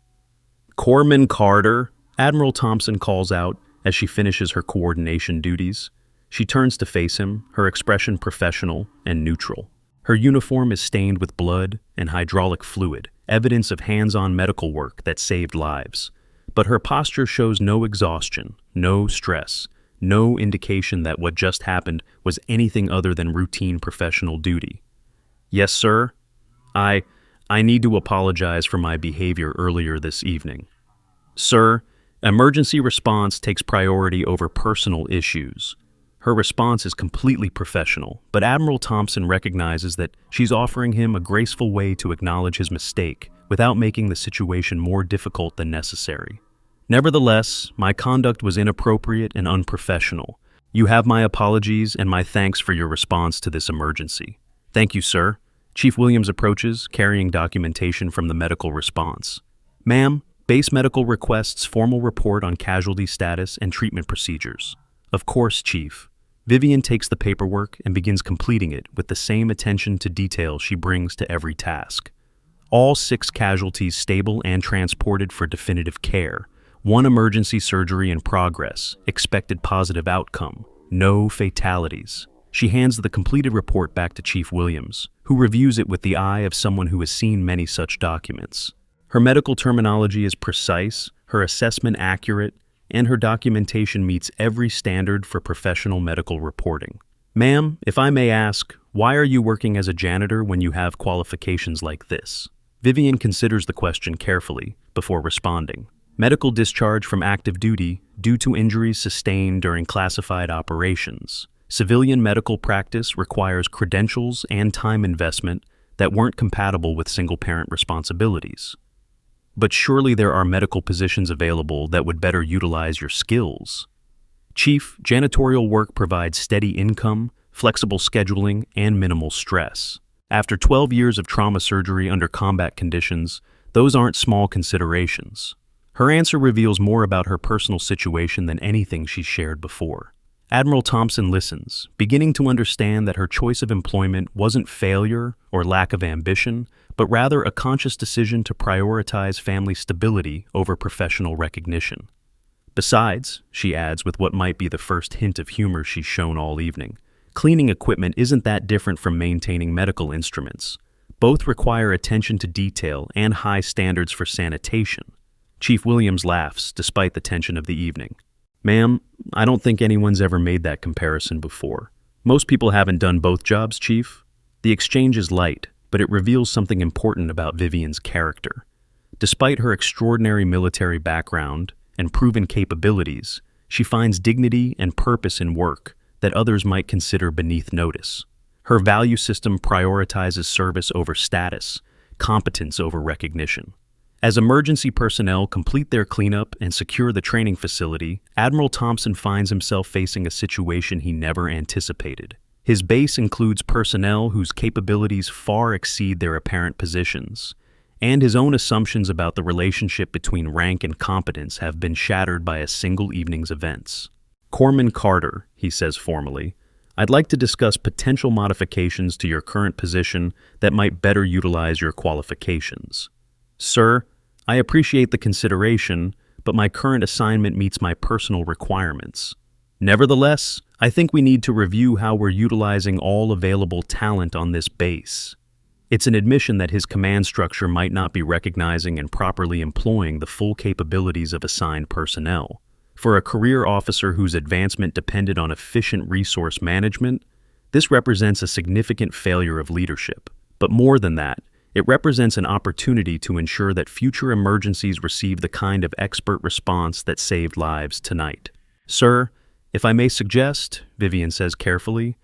A: "Corpsman Carter," Admiral Thompson calls out as she finishes her coordination duties. She turns to face him, her expression professional and neutral. Her uniform is stained with blood and hydraulic fluid, evidence of hands-on medical work that saved lives. But her posture shows no exhaustion, no stress, no indication that what just happened was anything other than routine professional duty. "Yes, sir. I need to apologize for my behavior earlier this evening. Sir, emergency response takes priority over personal issues." Her response is completely professional, but Admiral Thompson recognizes that she's offering him a graceful way to acknowledge his mistake without making the situation more difficult than necessary. "Nevertheless, my conduct was inappropriate and unprofessional. You have my apologies and my thanks for your response to this emergency." "Thank you, sir." Chief Williams approaches, carrying documentation from the medical response. "Ma'am, Base medical requests formal report on casualty status and treatment procedures. Of course, Chief. Vivian takes the paperwork and begins completing it with the same attention to detail she brings to every task. All 6 casualties stable and transported for definitive care. 1 emergency surgery in progress, expected positive outcome. No fatalities. She hands the completed report back to Chief Williams, who reviews it with the eye of someone who has seen many such documents. Her medical terminology is precise, her assessment accurate, and her documentation meets every standard for professional medical reporting. Ma'am, if I may ask, why are you working as a janitor when you have qualifications like this? Vivian considers the question carefully before responding. Medical discharge from active duty due to injuries sustained during classified operations. Civilian medical practice requires credentials and time investment that weren't compatible with single-parent responsibilities. But surely there are medical positions available that would better utilize your skills. Chief, janitorial work provides steady income, flexible scheduling, and minimal stress. After 12 years of trauma surgery under combat conditions, those aren't small considerations. Her answer reveals more about her personal situation than anything she's shared before. Admiral Thompson listens, beginning to understand that her choice of employment wasn't failure or lack of ambition, but rather a conscious decision to prioritize family stability over professional recognition. Besides, she adds with what might be the first hint of humor she's shown all evening, cleaning equipment isn't that different from maintaining medical instruments. Both require attention to detail and high standards for sanitation. Chief Williams laughs despite the tension of the evening. Ma'am, I don't think anyone's ever made that comparison before. Most people haven't done both jobs, Chief. The exchange is light, but it reveals something important about Vivian's character. Despite her extraordinary military background and proven capabilities, she finds dignity and purpose in work that others might consider beneath notice. Her value system prioritizes service over status, competence over recognition. As emergency personnel complete their cleanup and secure the training facility, Admiral Thompson finds himself facing a situation he never anticipated. His base includes personnel whose capabilities far exceed their apparent positions, and his own assumptions about the relationship between rank and competence have been shattered by a single evening's events. Corpsman Carter, he says formally, I'd like to discuss potential modifications to your current position that might better utilize your qualifications. Sir, I appreciate the consideration, but my current assignment meets my personal requirements. Nevertheless, I think we need to review how we're utilizing all available talent on this base. It's an admission that his command structure might not be recognizing and properly employing the full capabilities of assigned personnel. For a career officer whose advancement depended on efficient resource management, this represents a significant failure of leadership. But more than that, it represents an opportunity to ensure that future emergencies receive the kind of expert response that saved lives tonight. Sir, if I may suggest, Vivian says carefully,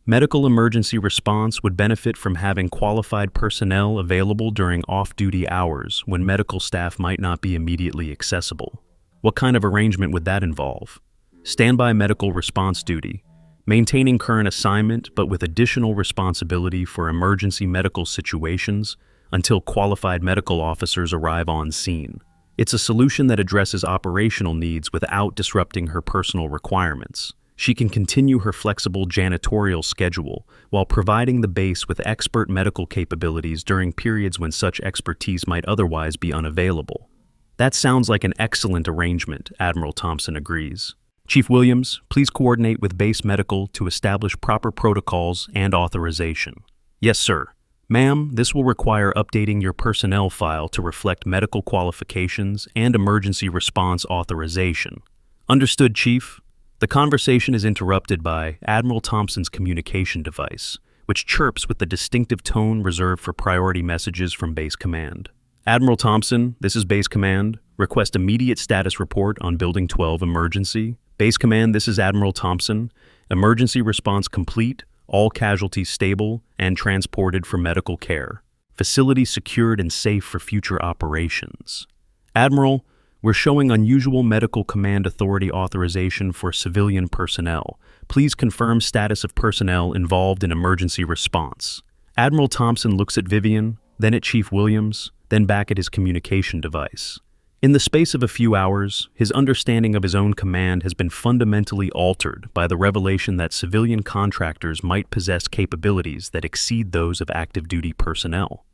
A: medical emergency response would benefit from having qualified personnel available during off-duty hours when medical staff might not be immediately accessible. What kind of arrangement would that involve? Standby medical response duty, maintaining current assignment but with additional responsibility for emergency medical situations until qualified medical officers arrive on scene. It's a solution that addresses operational needs without disrupting her personal requirements. She can continue her flexible janitorial schedule while providing the base with expert medical capabilities during periods when such expertise might otherwise be unavailable. That sounds like an excellent arrangement, Admiral Thompson agrees. Chief Williams, please coordinate with Base Medical to establish proper protocols and authorization. Yes, sir. Ma'am, this will require updating your personnel file to reflect medical qualifications and emergency response authorization. Understood, Chief. The conversation is interrupted by Admiral Thompson's communication device, which chirps with the distinctive tone reserved for priority messages from Base Command. Admiral Thompson, this is Base Command. Request immediate status report on Building 12 emergency. Base Command, this is Admiral Thompson. Emergency response complete, all casualties stable and transported for medical care. Facility secured and safe for future operations. Admiral, we're showing unusual medical command authority authorization for civilian personnel. Please confirm status of personnel involved in emergency response. Admiral Thompson looks at Vivian, then at Chief Williams, then back at his communication device. In the space of a few hours, his understanding of his own command has been fundamentally altered by the revelation that civilian contractors might possess capabilities that exceed those of active duty personnel.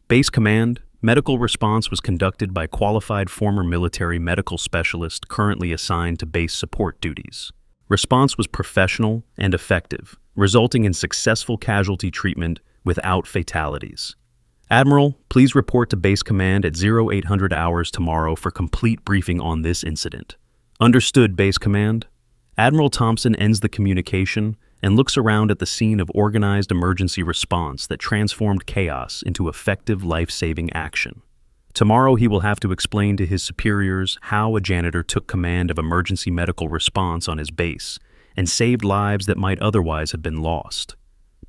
A: Base Command, medical response was conducted by qualified former military medical specialist currently assigned to base support duties. Response was professional and effective, resulting in successful casualty treatment without fatalities. Admiral, please report to Base Command at 0800 hours tomorrow for complete briefing on this incident. Understood, Base Command. Admiral Thompson ends the communication and looks around at the scene of organized emergency response that transformed chaos into effective life-saving action. Tomorrow he will have to explain to his superiors how a janitor took command of emergency medical response on his base and saved lives that might otherwise have been lost.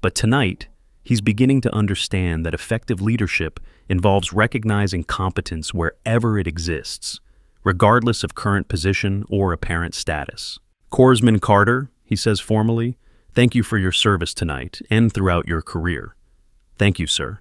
A: But tonight, he's beginning to understand that effective leadership involves recognizing competence wherever it exists, regardless of current position or apparent status. Corpsman Carter, he says formally, thank you for your service tonight and throughout your career. Thank you, sir.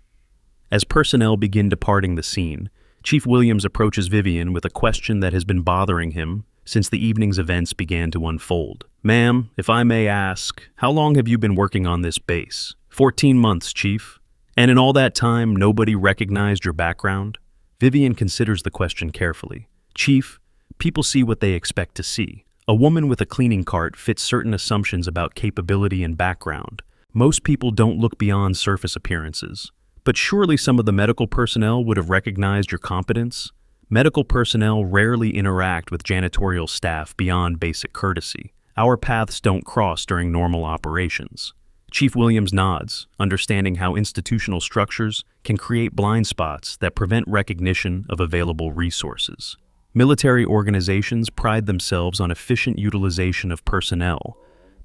A: As personnel begin departing the scene, Chief Williams approaches Vivian with a question that has been bothering him since the evening's events began to unfold. Ma'am, if I may ask, how long have you been working on this base? 14 months, Chief. And in all that time, nobody recognized your background? Vivian considers the question carefully. Chief, people see what they expect to see. A woman with a cleaning cart fits certain assumptions about capability and background. Most people don't look beyond surface appearances. But surely some of the medical personnel would have recognized your competence? Medical personnel rarely interact with janitorial staff beyond basic courtesy. Our paths don't cross during normal operations. Chief Williams nods, understanding how institutional structures can create blind spots that prevent recognition of available resources. Military organizations pride themselves on efficient utilization of personnel,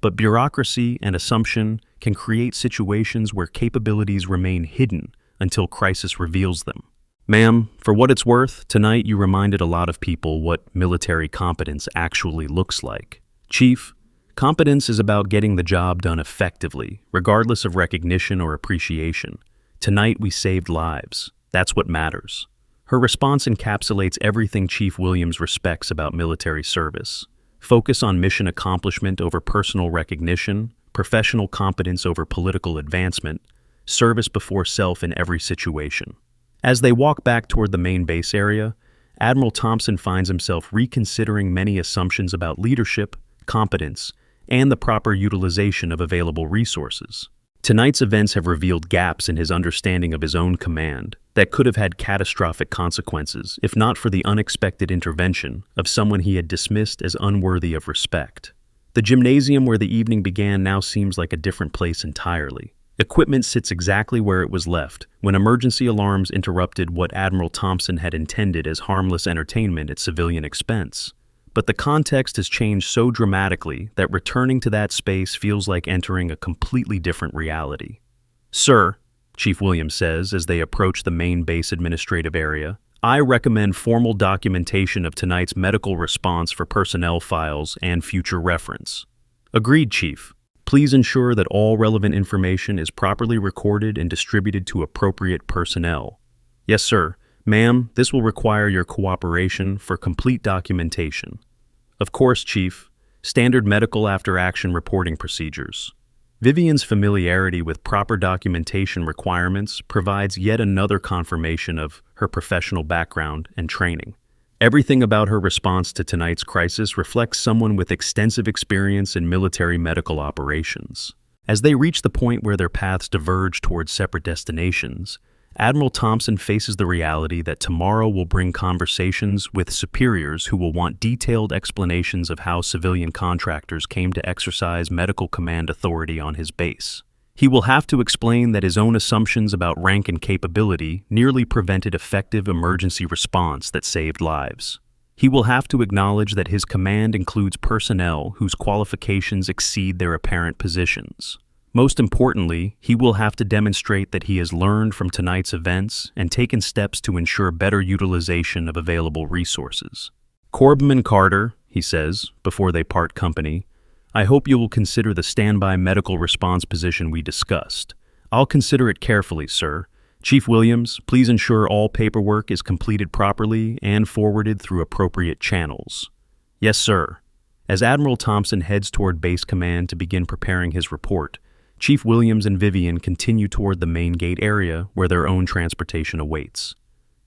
A: but bureaucracy and assumption can create situations where capabilities remain hidden until crisis reveals them. Ma'am, for what it's worth, tonight you reminded a lot of people what military competence actually looks like. Chief, competence is about getting the job done effectively, regardless of recognition or appreciation. Tonight we saved lives. That's what matters. Her response encapsulates everything Chief Williams respects about military service. Focus on mission accomplishment over personal recognition, professional competence over political advancement, service before self in every situation. As they walk back toward the main base area, Admiral Thompson finds himself reconsidering many assumptions about leadership, competence, and the proper utilization of available resources. Tonight's events have revealed gaps in his understanding of his own command that could have had catastrophic consequences if not for the unexpected intervention of someone he had dismissed as unworthy of respect. The gymnasium where the evening began now seems like a different place entirely. Equipment sits exactly where it was left when emergency alarms interrupted what Admiral Thompson had intended as harmless entertainment at civilian expense. But the context has changed so dramatically that returning to that space feels like entering a completely different reality. Sir, Chief Williams says as they approach the main base administrative area, I recommend formal documentation of tonight's medical response for personnel files and future reference. Agreed, Chief. Please ensure that all relevant information is properly recorded and distributed to appropriate personnel. Yes, sir. Ma'am, this will require your cooperation for complete documentation. Of course, Chief. Standard medical after-action reporting procedures. Vivian's familiarity with proper documentation requirements provides yet another confirmation of her professional background and training. Everything about her response to tonight's crisis reflects someone with extensive experience in military medical operations. As they reach the point where their paths diverge towards separate destinations, Admiral Thompson faces the reality that tomorrow will bring conversations with superiors who will want detailed explanations of how civilian contractors came to exercise medical command authority on his base. He will have to explain that his own assumptions about rank and capability nearly prevented effective emergency response that saved lives. He will have to acknowledge that his command includes personnel whose qualifications exceed their apparent positions. Most importantly, he will have to demonstrate that he has learned from tonight's events and taken steps to ensure better utilization of available resources. Corpsman Carter, he says, before they part company, I hope you will consider the standby medical response position we discussed. I'll consider it carefully, sir, Chief Williams, please ensure all paperwork is completed properly and forwarded through appropriate channels. Yes, sir. As Admiral Thompson heads toward Base Command to begin preparing his report, Chief Williams and Vivian continue toward the main gate area where their own transportation awaits.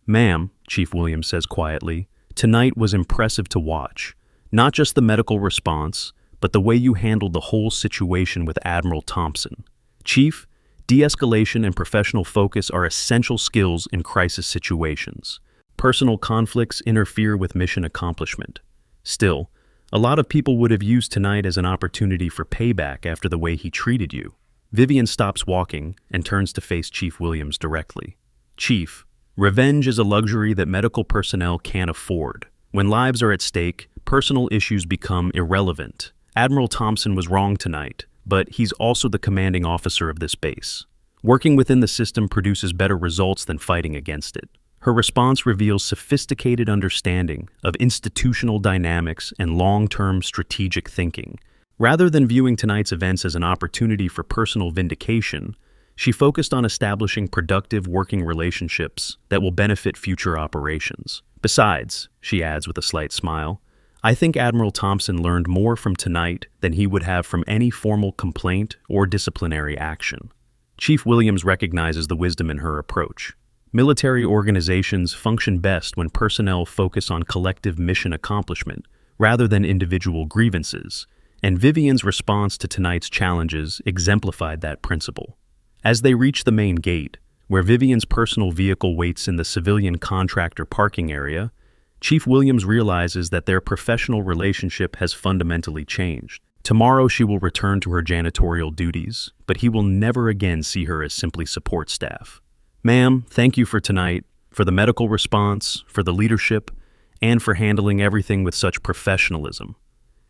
A: Ma'am, Chief Williams says quietly, tonight was impressive to watch. Not just the medical response, but the way you handled the whole situation with Admiral Thompson. Chief, de-escalation and professional focus are essential skills in crisis situations. Personal conflicts interfere with mission accomplishment. Still, a lot of people would have used tonight as an opportunity for payback after the way he treated you. Vivian stops walking and turns to face Chief Williams directly. Chief, revenge is a luxury that medical personnel can't afford. When lives are at stake, personal issues become irrelevant. Admiral Thompson was wrong tonight, but he's also the commanding officer of this base. Working within the system produces better results than fighting against it. Her response reveals sophisticated understanding of institutional dynamics and long-term strategic thinking. Rather than viewing tonight's events as an opportunity for personal vindication, she focused on establishing productive working relationships that will benefit future operations. Besides, she adds with a slight smile, I think Admiral Thompson learned more from tonight than he would have from any formal complaint or disciplinary action. Chief Williams recognizes the wisdom in her approach. Military organizations function best when personnel focus on collective mission accomplishment rather than individual grievances, and Vivian's response to tonight's challenges exemplified that principle. As they reach the main gate, where Vivian's personal vehicle waits in the civilian contractor parking area, Chief Williams realizes that their professional relationship has fundamentally changed. Tomorrow she will return to her janitorial duties, but he will never again see her as simply support staff. Ma'am, thank you for tonight, for the medical response, for the leadership, and for handling everything with such professionalism.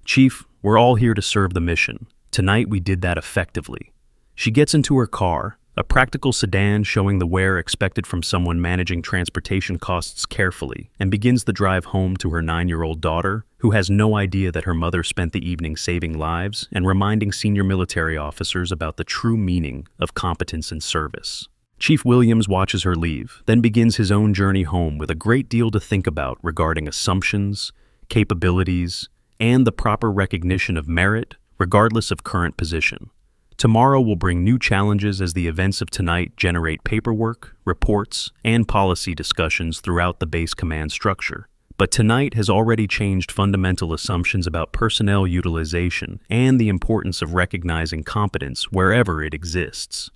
A: Chief, we're all here to serve the mission. Tonight we did that effectively. She gets into her car, a practical sedan showing the wear expected from someone managing transportation costs carefully, and begins the drive home to her 9-year-old daughter, who has no idea that her mother spent the evening saving lives and reminding senior military officers about the true meaning of competence and service. Chief Williams watches her leave, then begins his own journey home with a great deal to think about regarding assumptions, capabilities, and the proper recognition of merit, regardless of current position. Tomorrow will bring new challenges as the events of tonight generate paperwork, reports, and policy discussions throughout the base command structure. But tonight has already changed fundamental assumptions about personnel utilization and the importance of recognizing competence wherever it exists.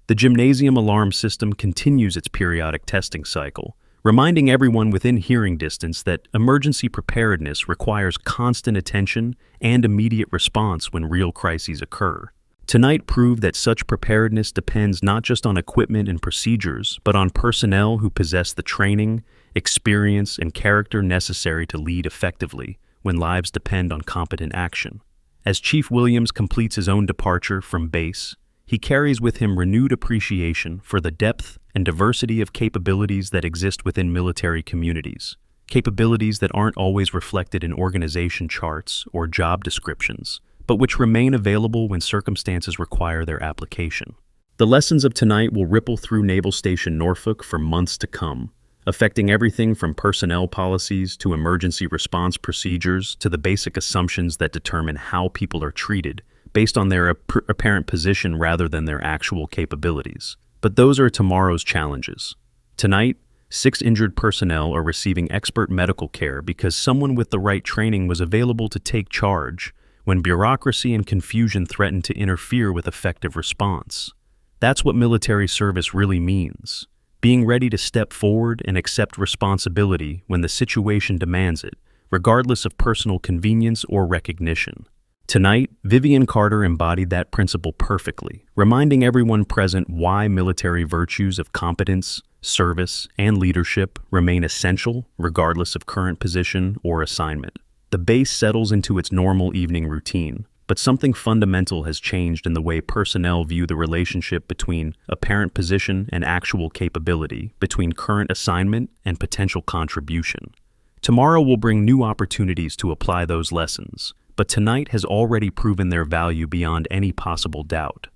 A: The gymnasium alarm system continues its periodic testing cycle, reminding everyone within hearing distance that emergency preparedness requires constant attention and immediate response when real crises occur. Tonight proved that such preparedness depends not just on equipment and procedures, but on personnel who possess the training, experience, and character necessary to lead effectively when lives depend on competent action. As Chief Williams completes his own departure from base, he carries with him renewed appreciation for the depth and diversity of capabilities that exist within military communities, capabilities that aren't always reflected in organization charts or job descriptions, but which remain available when circumstances require their application. The lessons of tonight will ripple through Naval Station Norfolk for months to come, affecting everything from personnel policies to emergency response procedures to the basic assumptions that determine how people are treated based on their apparent position rather than their actual capabilities. But those are tomorrow's challenges. Tonight, 6 injured personnel are receiving expert medical care because someone with the right training was available to take charge when bureaucracy and confusion threatened to interfere with effective response. That's what military service really means, being ready to step forward and accept responsibility when the situation demands it, regardless of personal convenience or recognition. Tonight, Vivian Carter embodied that principle perfectly, reminding everyone present why military virtues of competence, service, and leadership remain essential regardless of current position or assignment. The base settles into its normal evening routine, but something fundamental has changed in the way personnel view the relationship between apparent position and actual capability, between current assignment and potential contribution. Tomorrow will bring new opportunities to apply those lessons, but tonight has already proven their value beyond any possible doubt.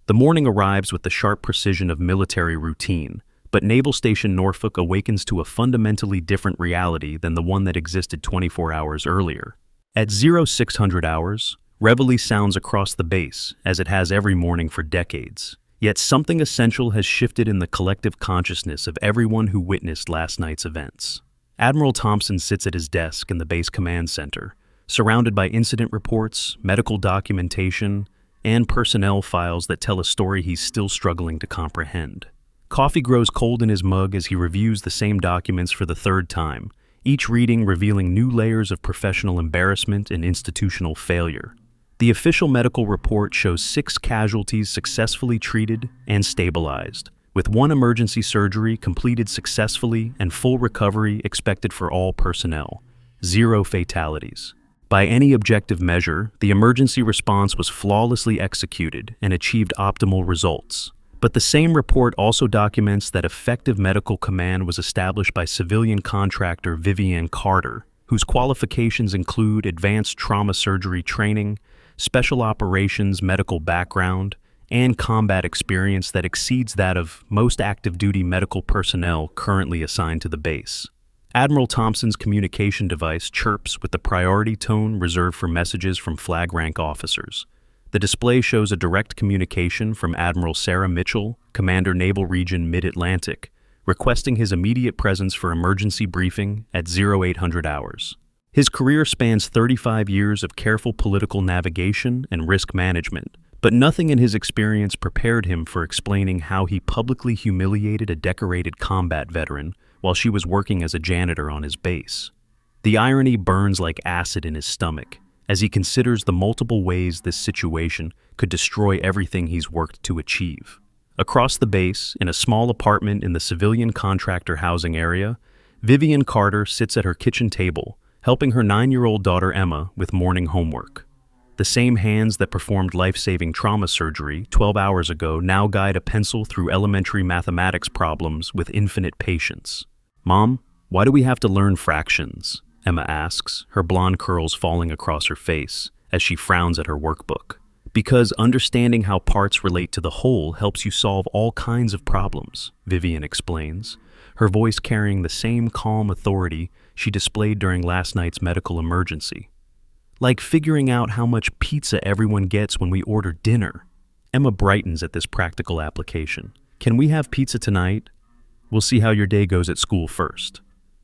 A: The morning arrives with the sharp precision of military routine, but Naval Station Norfolk awakens to a fundamentally different reality than the one that existed 24 hours earlier. At 0600 hours, reveille sounds across the base, as it has every morning for decades. Yet something essential has shifted in the collective consciousness of everyone who witnessed last night's events. Admiral Thompson sits at his desk in the base command center, surrounded by incident reports, medical documentation, and personnel files that tell a story he's still struggling to comprehend. Coffee grows cold in his mug as he reviews the same documents for the third time, each reading revealing new layers of professional embarrassment and institutional failure. The official medical report shows 6 casualties successfully treated and stabilized, with 1 emergency surgery completed successfully and full recovery expected for all personnel. 0 fatalities. By any objective measure, the emergency response was flawlessly executed and achieved optimal results. But the same report also documents that effective medical command was established by civilian contractor Vivian Carter, whose qualifications include advanced trauma surgery training, special operations medical background, and combat experience that exceeds that of most active duty medical personnel currently assigned to the base. Admiral Thompson's communication device chirps with the priority tone reserved for messages from flag rank officers. The display shows a direct communication from Admiral Sarah Mitchell, Commander Naval Region Mid-Atlantic, requesting his immediate presence for emergency briefing at 0800 hours. His career spans 35 years of careful political navigation and risk management, but nothing in his experience prepared him for explaining how he publicly humiliated a decorated combat veteran while she was working as a janitor on his base. The irony burns like acid in his stomach as he considers the multiple ways this situation could destroy everything he's worked to achieve. Across the base, in a small apartment in the civilian contractor housing area, Vivian Carter sits at her kitchen table, helping her 9-year-old daughter Emma with morning homework. The same hands that performed life-saving trauma surgery 12 hours ago now guide a pencil through elementary mathematics problems with infinite patience. "Mom, why do we have to learn fractions?" Emma asks, her blonde curls falling across her face as she frowns at her workbook. "Because understanding how parts relate to the whole helps you solve all kinds of problems," Vivian explains, her voice carrying the same calm authority she displayed during last night's medical emergency. "Like figuring out how much pizza everyone gets when we order dinner." Emma brightens at this practical application. "Can we have pizza tonight? We'll see how your day goes at school first."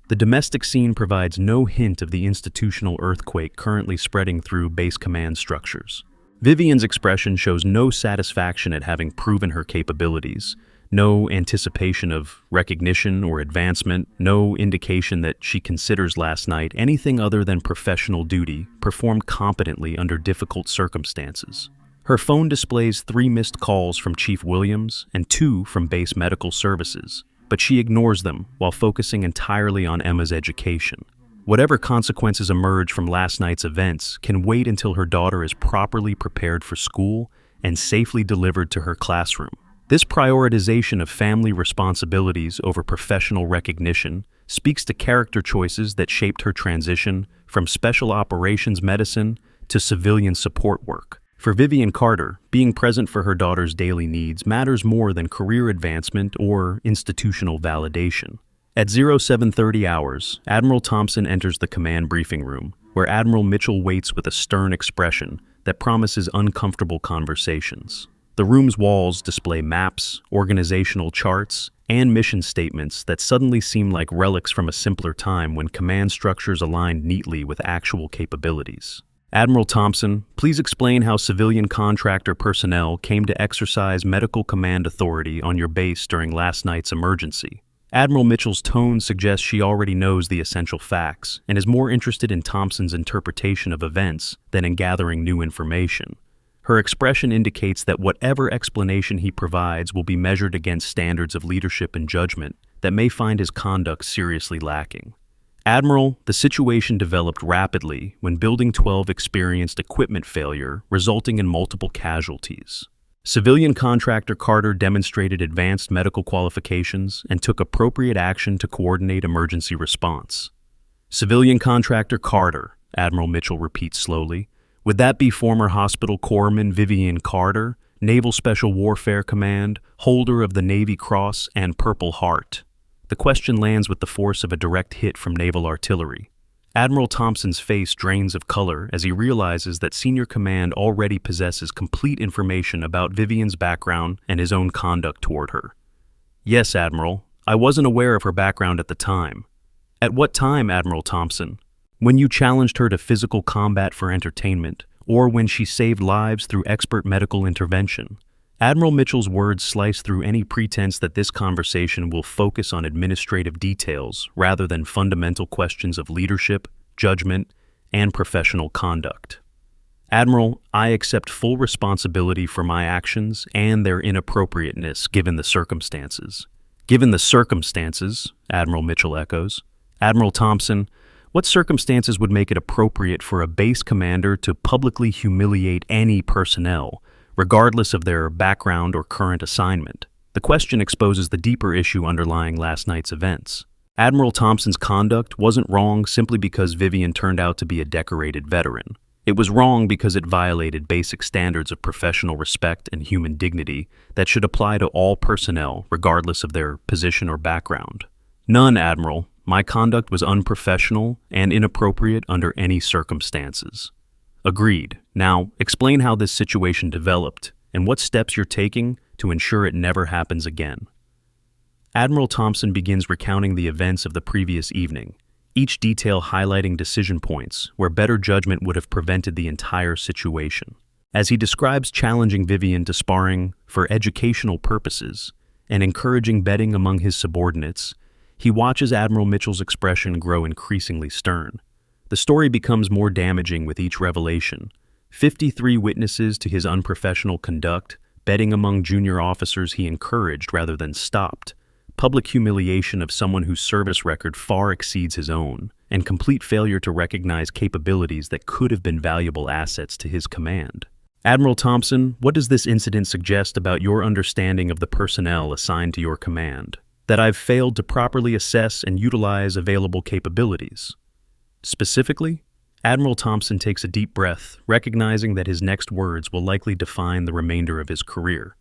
A: The domestic scene provides no hint of the institutional earthquake currently spreading through base command structures. Vivian's expression shows no satisfaction at having proven her capabilities, no anticipation of recognition or advancement, no indication that she considers last night anything other than professional duty performed competently under difficult circumstances. Her phone displays 3 missed calls from Chief Williams and 2 from base medical services, but she ignores them while focusing entirely on Emma's education. Whatever consequences emerge from last night's events can wait until her daughter is properly prepared for school and safely delivered to her classroom. This prioritization of family responsibilities over professional recognition speaks to character choices that shaped her transition from special operations medicine to civilian support work. For Vivian Carter, being present for her daughter's daily needs matters more than career advancement or institutional validation. At 0730 hours, Admiral Thompson enters the command briefing room, where Admiral Mitchell waits with a stern expression that promises uncomfortable conversations. The room's walls display maps, organizational charts, and mission statements that suddenly seem like relics from a simpler time when command structures aligned neatly with actual capabilities. "Admiral Thompson, please explain how civilian contractor personnel came to exercise medical command authority on your base during last night's emergency." Admiral Mitchell's tone suggests she already knows the essential facts and is more interested in Thompson's interpretation of events than in gathering new information. Her expression indicates that whatever explanation he provides will be measured against standards of leadership and judgment that may find his conduct seriously lacking. "Admiral, the situation developed rapidly when Building 12 experienced equipment failure, resulting in multiple casualties. Civilian contractor Carter demonstrated advanced medical qualifications and took appropriate action to coordinate emergency response." "Civilian contractor Carter," Admiral Mitchell repeats slowly. "Would that be former hospital corpsman Vivian Carter, Naval Special Warfare Command, holder of the Navy Cross and Purple Heart. The question lands with the force of a direct hit from naval artillery. Admiral Thompson's face drains of color as he realizes that Senior Command already possesses complete information about Vivian's background and his own conduct toward her. Yes, Admiral, I wasn't aware of her background at the time. At what time, Admiral Thompson? When you challenged her to physical combat for entertainment, or when she saved lives through expert medical intervention? Admiral Mitchell's words slice through any pretense that this conversation will focus on administrative details rather than fundamental questions of leadership, judgment, and professional conduct. Admiral, I accept full responsibility for my actions and their inappropriateness given the circumstances. Given the circumstances, Admiral Mitchell echoes. Admiral Thompson, what circumstances would make it appropriate for a base commander to publicly humiliate any personnel, regardless of their background or current assignment? The question exposes the deeper issue underlying last night's events. Admiral Thompson's conduct wasn't wrong simply because Vivian turned out to be a decorated veteran. It was wrong because it violated basic standards of professional respect and human dignity that should apply to all personnel, regardless of their position or background. None, Admiral. My conduct was unprofessional and inappropriate under any circumstances. Agreed. Now, explain how this situation developed and what steps you're taking to ensure it never happens again. Admiral Thompson begins recounting the events of the previous evening, each detail highlighting decision points where better judgment would have prevented the entire situation. As he describes challenging Vivian to sparring for educational purposes and encouraging betting among his subordinates, he watches Admiral Mitchell's expression grow increasingly stern. The story becomes more damaging with each revelation. 53 witnesses to his unprofessional conduct, betting among junior officers he encouraged rather than stopped, public humiliation of someone whose service record far exceeds his own, and complete failure to recognize capabilities that could have been valuable assets to his command. Admiral Thompson, what does this incident suggest about your understanding of the personnel assigned to your command? That I've failed to properly assess and utilize available capabilities. Specifically, Admiral Thompson takes a deep breath, recognizing that his next words will likely define the remainder of his career.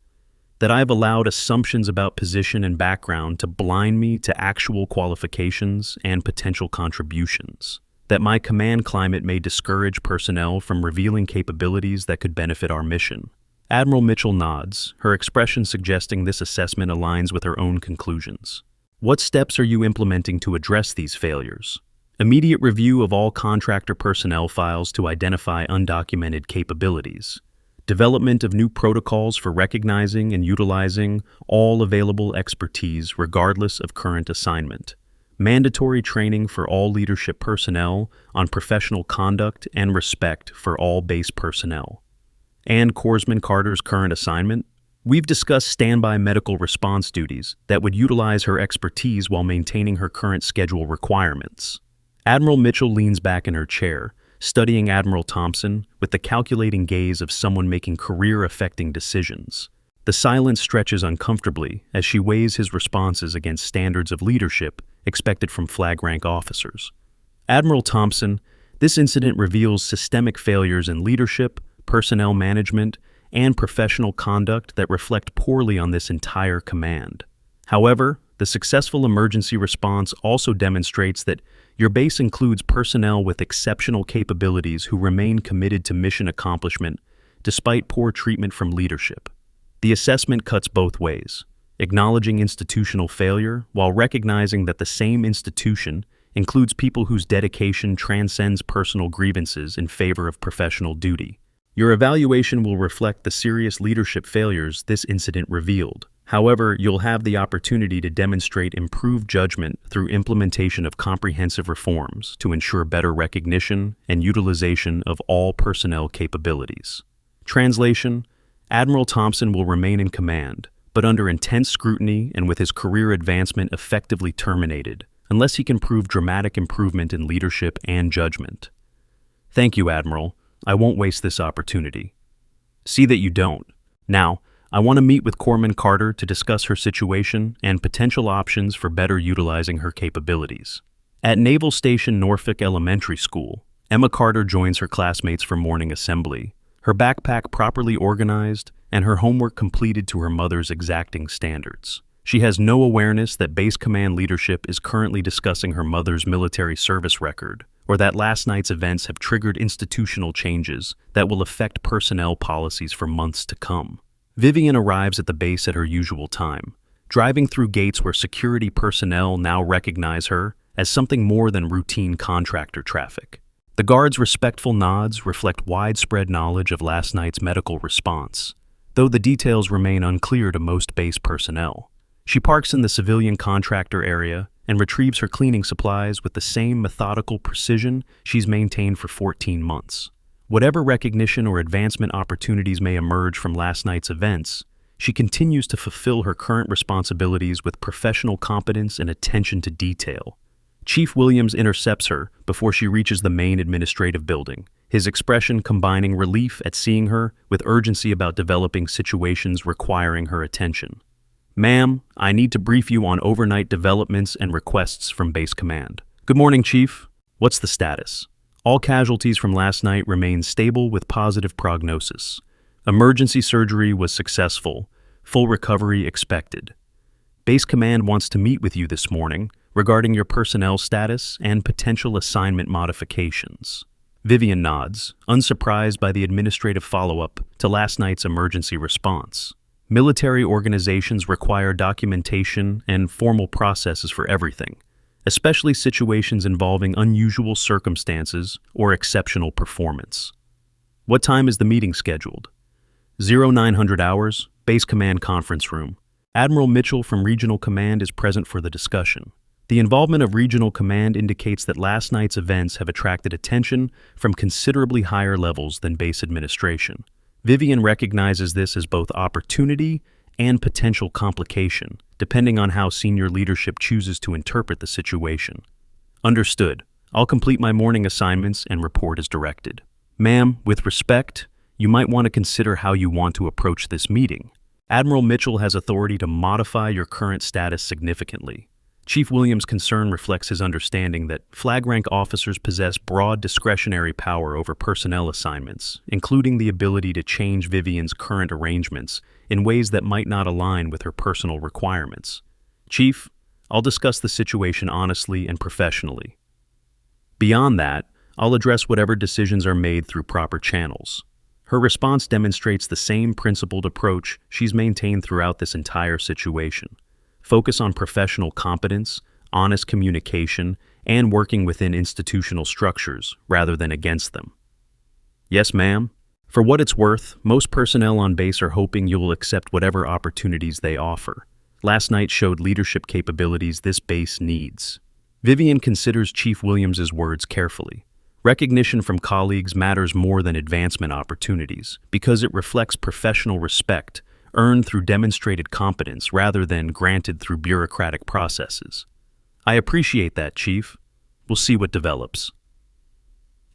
A: That I've allowed assumptions about position and background to blind me to actual qualifications and potential contributions. That my command climate may discourage personnel from revealing capabilities that could benefit our mission. Admiral Mitchell nods, her expression suggesting this assessment aligns with her own conclusions. What steps are you implementing to address these failures? Immediate review of all contractor personnel files to identify undocumented capabilities. Development of new protocols for recognizing and utilizing all available expertise regardless of current assignment. Mandatory training for all leadership personnel on professional conduct and respect for all base personnel. And Corpsman Carter's current assignment? We've discussed standby medical response duties that would utilize her expertise while maintaining her current schedule requirements. Admiral Mitchell leans back in her chair, studying Admiral Thompson with the calculating gaze of someone making career-affecting decisions. The silence stretches uncomfortably as she weighs his responses against standards of leadership expected from flag-rank officers. Admiral Thompson, this incident reveals systemic failures in leadership, personnel management, and professional conduct that reflect poorly on this entire command. However, the successful emergency response also demonstrates that your base includes personnel with exceptional capabilities who remain committed to mission accomplishment despite poor treatment from leadership. The assessment cuts both ways, acknowledging institutional failure while recognizing that the same institution includes people whose dedication transcends personal grievances in favor of professional duty. Your evaluation will reflect the serious leadership failures this incident revealed. However, you'll have the opportunity to demonstrate improved judgment through implementation of comprehensive reforms to ensure better recognition and utilization of all personnel capabilities. Translation: Admiral Thompson will remain in command, but under intense scrutiny and with his career advancement effectively terminated, unless he can prove dramatic improvement in leadership and judgment. Thank you, Admiral. I won't waste this opportunity. See that you don't. Now, I want to meet with Corpsman Carter to discuss her situation and potential options for better utilizing her capabilities. At Naval Station Norfolk Elementary School, Emma Carter joins her classmates for morning assembly, her backpack properly organized and her homework completed to her mother's exacting standards. She has no awareness that base command leadership is currently discussing her mother's military service record, or that last night's events have triggered institutional changes that will affect personnel policies for months to come. Vivian arrives at the base at her usual time, driving through gates where security personnel now recognize her as something more than routine contractor traffic. The guards' respectful nods reflect widespread knowledge of last night's medical response, though the details remain unclear to most base personnel. She parks in the civilian contractor area and retrieves her cleaning supplies with the same methodical precision she's maintained for 14 months. Whatever recognition or advancement opportunities may emerge from last night's events, she continues to fulfill her current responsibilities with professional competence and attention to detail. Chief Williams intercepts her before she reaches the main administrative building, his expression combining relief at seeing her with urgency about developing situations requiring her attention. "Ma'am, I need to brief you on overnight developments and requests from Base Command." "Good morning, Chief. What's the status?" "All casualties from last night remain stable with positive prognosis. Emergency surgery was successful. Full recovery expected. Base Command wants to meet with you this morning regarding your personnel status and potential assignment modifications." Vivian nods, unsurprised by the administrative follow-up to last night's emergency response. Military organizations require documentation and formal processes for everything, especially situations involving unusual circumstances or exceptional performance. "What time is the meeting scheduled?" 0900 hours, Base Command Conference Room. Admiral Mitchell from Regional Command is present for the discussion. The involvement of Regional Command indicates that last night's events have attracted attention from considerably higher levels than base administration. Vivian recognizes this as both opportunity and potential complication, depending on how senior leadership chooses to interpret the situation. "Understood. I'll complete my morning assignments and report as directed." "Ma'am, with respect, you might want to consider how you want to approach this meeting. Admiral Mitchell has authority to modify your current status significantly." Chief Williams' concern reflects his understanding that flag rank officers possess broad discretionary power over personnel assignments, including the ability to change Vivian's current arrangements in ways that might not align with her personal requirements. "Chief, I'll discuss the situation honestly and professionally. Beyond that, I'll address whatever decisions are made through proper channels." Her response demonstrates the same principled approach she's maintained throughout this entire situation. Focus on professional competence, honest communication, and working within institutional structures rather than against them. "Yes, ma'am. For what it's worth, most personnel on base are hoping you'll accept whatever opportunities they offer. Last night showed leadership capabilities this base needs." Vivian considers Chief Williams' words carefully. Recognition from colleagues matters more than advancement opportunities because it reflects professional respect earned through demonstrated competence rather than granted through bureaucratic processes. "I appreciate that, Chief. We'll see what develops."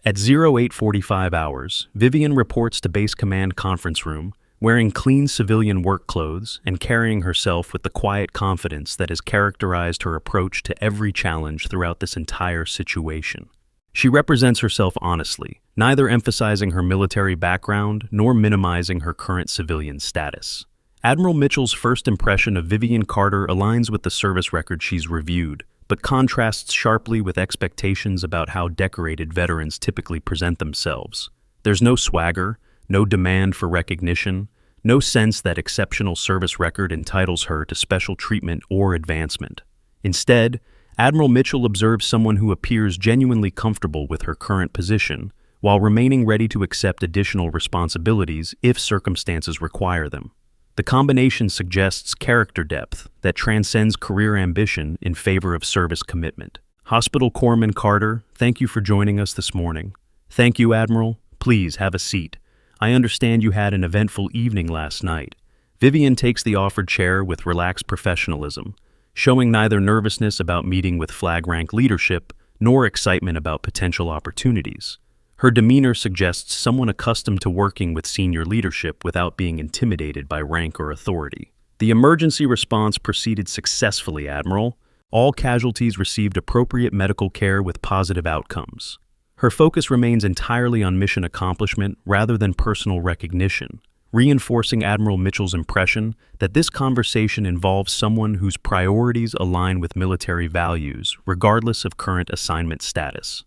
A: At 0845 hours, Vivian reports to Base Command Conference Room, wearing clean civilian work clothes and carrying herself with the quiet confidence that has characterized her approach to every challenge throughout this entire situation. She represents herself honestly, neither emphasizing her military background nor minimizing her current civilian status. Admiral Mitchell's first impression of Vivian Carter aligns with the service record she's reviewed, but contrasts sharply with expectations about how decorated veterans typically present themselves. There's no swagger, no demand for recognition, no sense that exceptional service record entitles her to special treatment or advancement. Instead, Admiral Mitchell observes someone who appears genuinely comfortable with her current position, while remaining ready to accept additional responsibilities if circumstances require them. The combination suggests character depth that transcends career ambition in favor of service commitment. Hospital Corpsman Carter, thank you for joining us this morning. "Thank you, Admiral. Please have a seat. I understand you had an eventful evening last night." Vivian takes the offered chair with relaxed professionalism, showing neither nervousness about meeting with flag rank leadership nor excitement about potential opportunities. Her demeanor suggests someone accustomed to working with senior leadership without being intimidated by rank or authority. "The emergency response proceeded successfully, Admiral. All casualties received appropriate medical care with positive outcomes." Her focus remains entirely on mission accomplishment rather than personal recognition, reinforcing Admiral Mitchell's impression that this conversation involves someone whose priorities align with military values, regardless of current assignment status.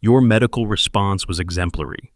A: Your medical response was exemplary.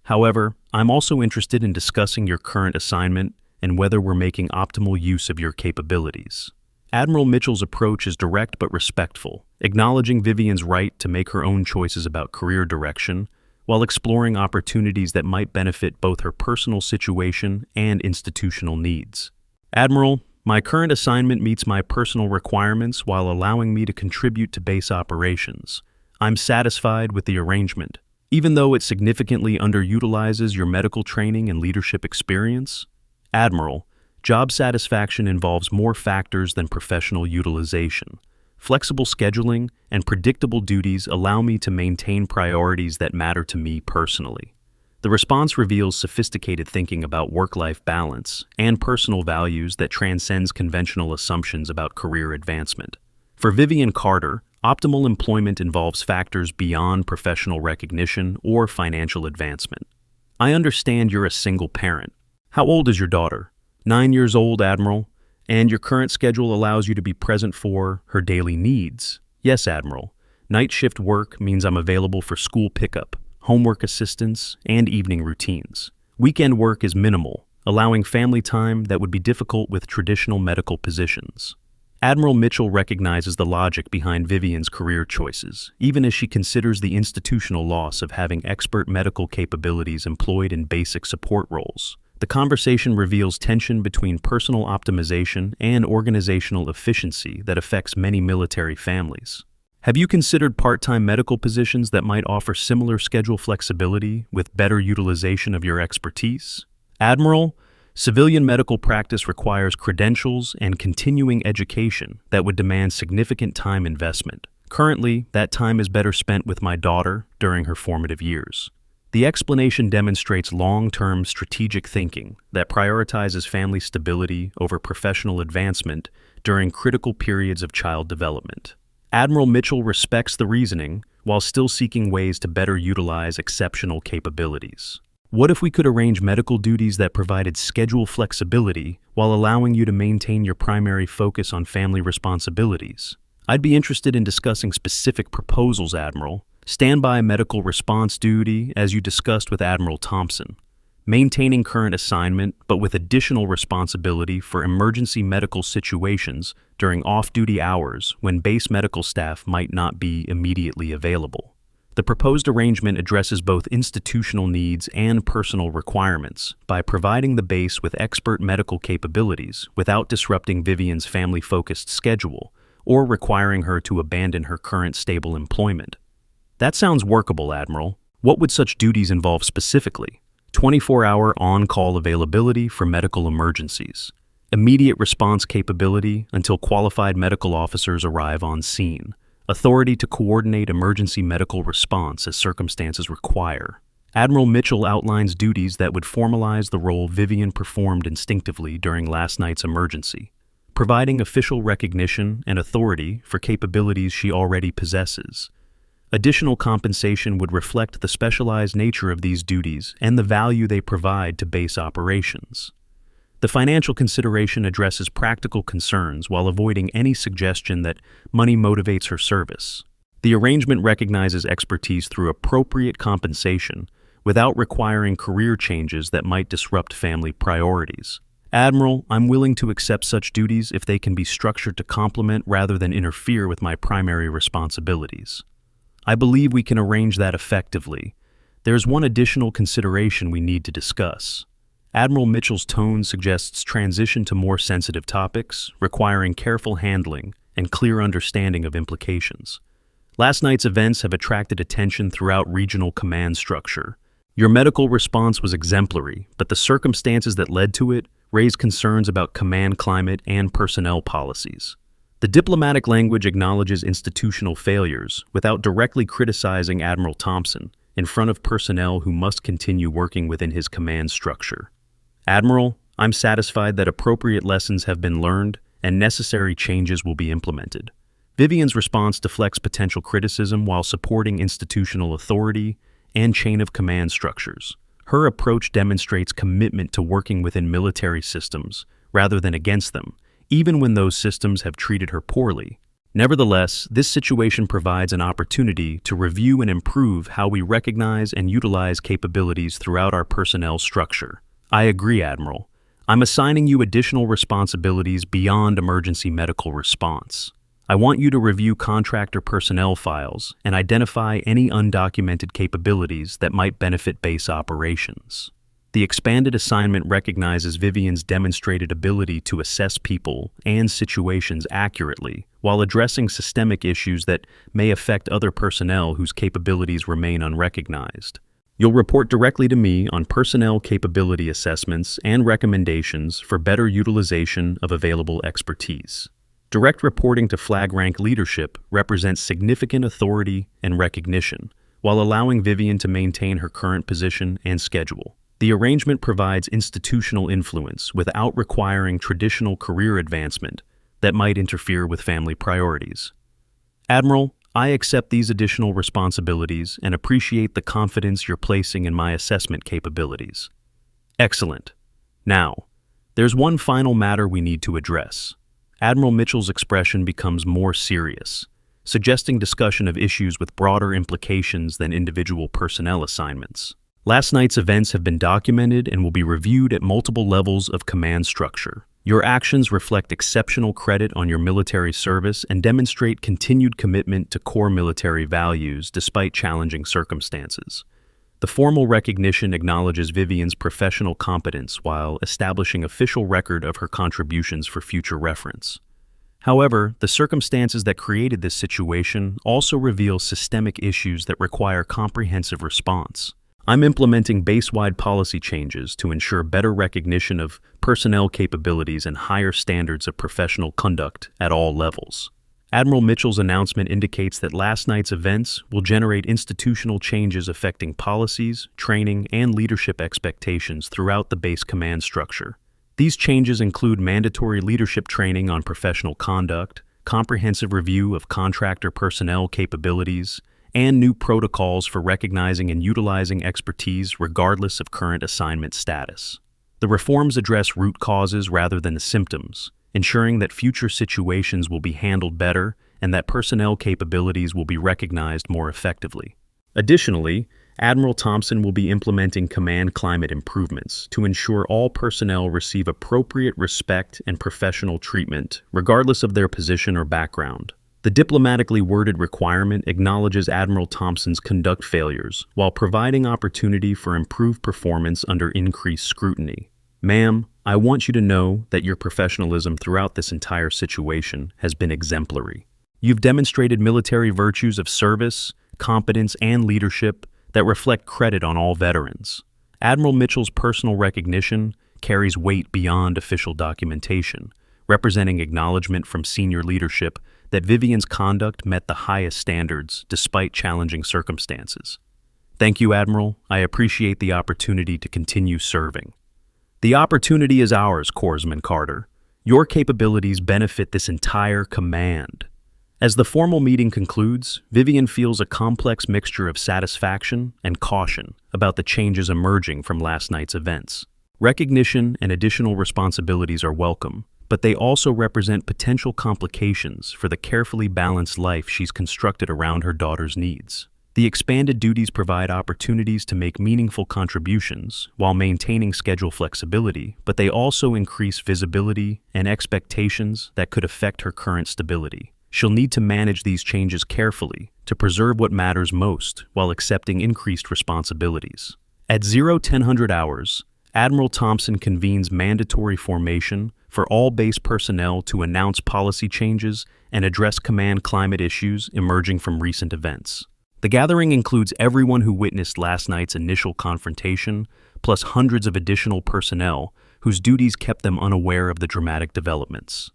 A: However, I'm also interested in discussing your current assignment and whether we're making optimal use of your capabilities. Admiral Mitchell's approach is direct but respectful, acknowledging Vivian's right to make her own choices about career direction, while exploring opportunities that might benefit both her personal situation and institutional needs. Admiral, my current assignment meets my personal requirements while allowing me to contribute to base operations. I'm satisfied with the arrangement. Even though it significantly underutilizes your medical training and leadership experience, Admiral, job satisfaction involves more factors than professional utilization. Flexible scheduling and predictable duties allow me to maintain priorities that matter to me personally. The response reveals sophisticated thinking about work-life balance and personal values that transcends conventional assumptions about career advancement. For Vivian Carter, optimal employment involves factors beyond professional recognition or financial advancement. I understand you're a single parent. How old is your daughter? 9 years old, Admiral. And your current schedule allows you to be present for her daily needs. Yes, Admiral. Night shift work means I'm available for school pickup, homework assistance, and evening routines. Weekend work is minimal, allowing family time that would be difficult with traditional medical positions. Admiral Mitchell recognizes the logic behind Vivian's career choices, even as she considers the institutional loss of having expert medical capabilities employed in basic support roles. The conversation reveals tension between personal optimization and organizational efficiency that affects many military families. Have you considered part-time medical positions that might offer similar schedule flexibility with better utilization of your expertise? Admiral, civilian medical practice requires credentials and continuing education that would demand significant time investment. Currently, that time is better spent with my daughter during her formative years. The explanation demonstrates long-term strategic thinking that prioritizes family stability over professional advancement during critical periods of child development. Admiral Mitchell respects the reasoning while still seeking ways to better utilize exceptional capabilities. What if we could arrange medical duties that provided schedule flexibility while allowing you to maintain your primary focus on family responsibilities? I'd be interested in discussing specific proposals, Admiral. Standby medical response duty, as you discussed with Admiral Thompson. Maintaining current assignment, but with additional responsibility for emergency medical situations during off-duty hours when base medical staff might not be immediately available. The proposed arrangement addresses both institutional needs and personal requirements by providing the base with expert medical capabilities without disrupting Vivian's family-focused schedule or requiring her to abandon her current stable employment. That sounds workable, Admiral. What would such duties involve specifically? 24-hour on-call availability for medical emergencies. Immediate response capability until qualified medical officers arrive on scene. Authority to coordinate emergency medical response as circumstances require. Admiral Mitchell outlines duties that would formalize the role Vivian performed instinctively during last night's emergency, providing official recognition and authority for capabilities she already possesses. Additional compensation would reflect the specialized nature of these duties and the value they provide to base operations. The financial consideration addresses practical concerns while avoiding any suggestion that money motivates her service. The arrangement recognizes expertise through appropriate compensation without requiring career changes that might disrupt family priorities. Admiral, I'm willing to accept such duties if they can be structured to complement rather than interfere with my primary responsibilities. I believe we can arrange that effectively. There's one additional consideration we need to discuss. Admiral Mitchell's tone suggests transition to more sensitive topics, requiring careful handling and clear understanding of implications. Last night's events have attracted attention throughout regional command structure. Your medical response was exemplary, but the circumstances that led to it raised concerns about command climate and personnel policies. The diplomatic language acknowledges institutional failures without directly criticizing Admiral Thompson in front of personnel who must continue working within his command structure. Admiral, I'm satisfied that appropriate lessons have been learned and necessary changes will be implemented. Vivian's response deflects potential criticism while supporting institutional authority and chain of command structures. Her approach demonstrates commitment to working within military systems rather than against them, even when those systems have treated her poorly. Nevertheless, this situation provides an opportunity to review and improve how we recognize and utilize capabilities throughout our personnel structure. I agree, Admiral. I'm assigning you additional responsibilities beyond emergency medical response. I want you to review contractor personnel files and identify any undocumented capabilities that might benefit base operations. The expanded assignment recognizes Vivian's demonstrated ability to assess people and situations accurately while addressing systemic issues that may affect other personnel whose capabilities remain unrecognized. You'll report directly to me on personnel capability assessments and recommendations for better utilization of available expertise. Direct reporting to flag rank leadership represents significant authority and recognition, while allowing Vivian to maintain her current position and schedule. The arrangement provides institutional influence without requiring traditional career advancement that might interfere with family priorities. Admiral, I accept these additional responsibilities and appreciate the confidence you're placing in my assessment capabilities. Excellent. Now, there's one final matter we need to address. Admiral Mitchell's expression becomes more serious, suggesting discussion of issues with broader implications than individual personnel assignments. Last night's events have been documented and will be reviewed at multiple levels of command structure. Your actions reflect exceptional credit on your military service and demonstrate continued commitment to core military values despite challenging circumstances. The formal recognition acknowledges Vivian's professional competence while establishing official record of her contributions for future reference. However, the circumstances that created this situation also reveal systemic issues that require comprehensive response. I'm implementing base-wide policy changes to ensure better recognition of personnel capabilities and higher standards of professional conduct at all levels. Admiral Mitchell's announcement indicates that last night's events will generate institutional changes affecting policies, training, and leadership expectations throughout the base command structure. These changes include mandatory leadership training on professional conduct, comprehensive review of contractor personnel capabilities, and new protocols for recognizing and utilizing expertise regardless of current assignment status. The reforms address root causes rather than the symptoms, ensuring that future situations will be handled better and that personnel capabilities will be recognized more effectively. Additionally, Admiral Thompson will be implementing command climate improvements to ensure all personnel receive appropriate respect and professional treatment, regardless of their position or background. The diplomatically worded requirement acknowledges Admiral Thompson's conduct failures while providing opportunity for improved performance under increased scrutiny. Ma'am, I want you to know that your professionalism throughout this entire situation has been exemplary. You've demonstrated military virtues of service, competence, and leadership that reflect credit on all veterans. Admiral Mitchell's personal recognition carries weight beyond official documentation, representing acknowledgement from senior leadership that Vivian's conduct met the highest standards despite challenging circumstances. Thank you, Admiral. I appreciate the opportunity to continue serving. The opportunity is ours, Corpsman Carter. Your capabilities benefit this entire command. As the formal meeting concludes, Vivian feels a complex mixture of satisfaction and caution about the changes emerging from last night's events. Recognition and additional responsibilities are welcome, but they also represent potential complications for the carefully balanced life she's constructed around her daughter's needs. The expanded duties provide opportunities to make meaningful contributions while maintaining schedule flexibility, but they also increase visibility and expectations that could affect her current stability. She'll need to manage these changes carefully to preserve what matters most while accepting increased responsibilities. At 10:00 hours, Admiral Thompson convenes mandatory formation for all base personnel to announce policy changes and address command climate issues emerging from recent events. The gathering includes everyone who witnessed last night's initial confrontation, plus hundreds of additional personnel whose duties kept them unaware of the dramatic developments.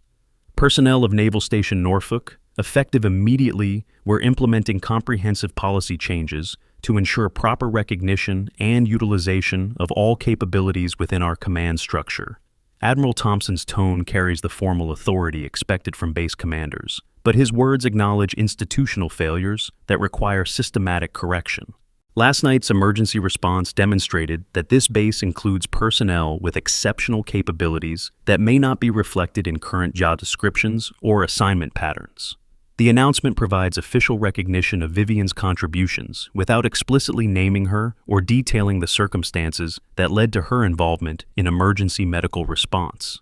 A: Personnel of Naval Station Norfolk, effective immediately, were implementing comprehensive policy changes to ensure proper recognition and utilization of all capabilities within our command structure. Admiral Thompson's tone carries the formal authority expected from base commanders, but his words acknowledge institutional failures that require systematic correction. Last night's emergency response demonstrated that this base includes personnel with exceptional capabilities that may not be reflected in current job descriptions or assignment patterns. The announcement provides official recognition of Vivian's contributions without explicitly naming her or detailing the circumstances that led to her involvement in emergency medical response.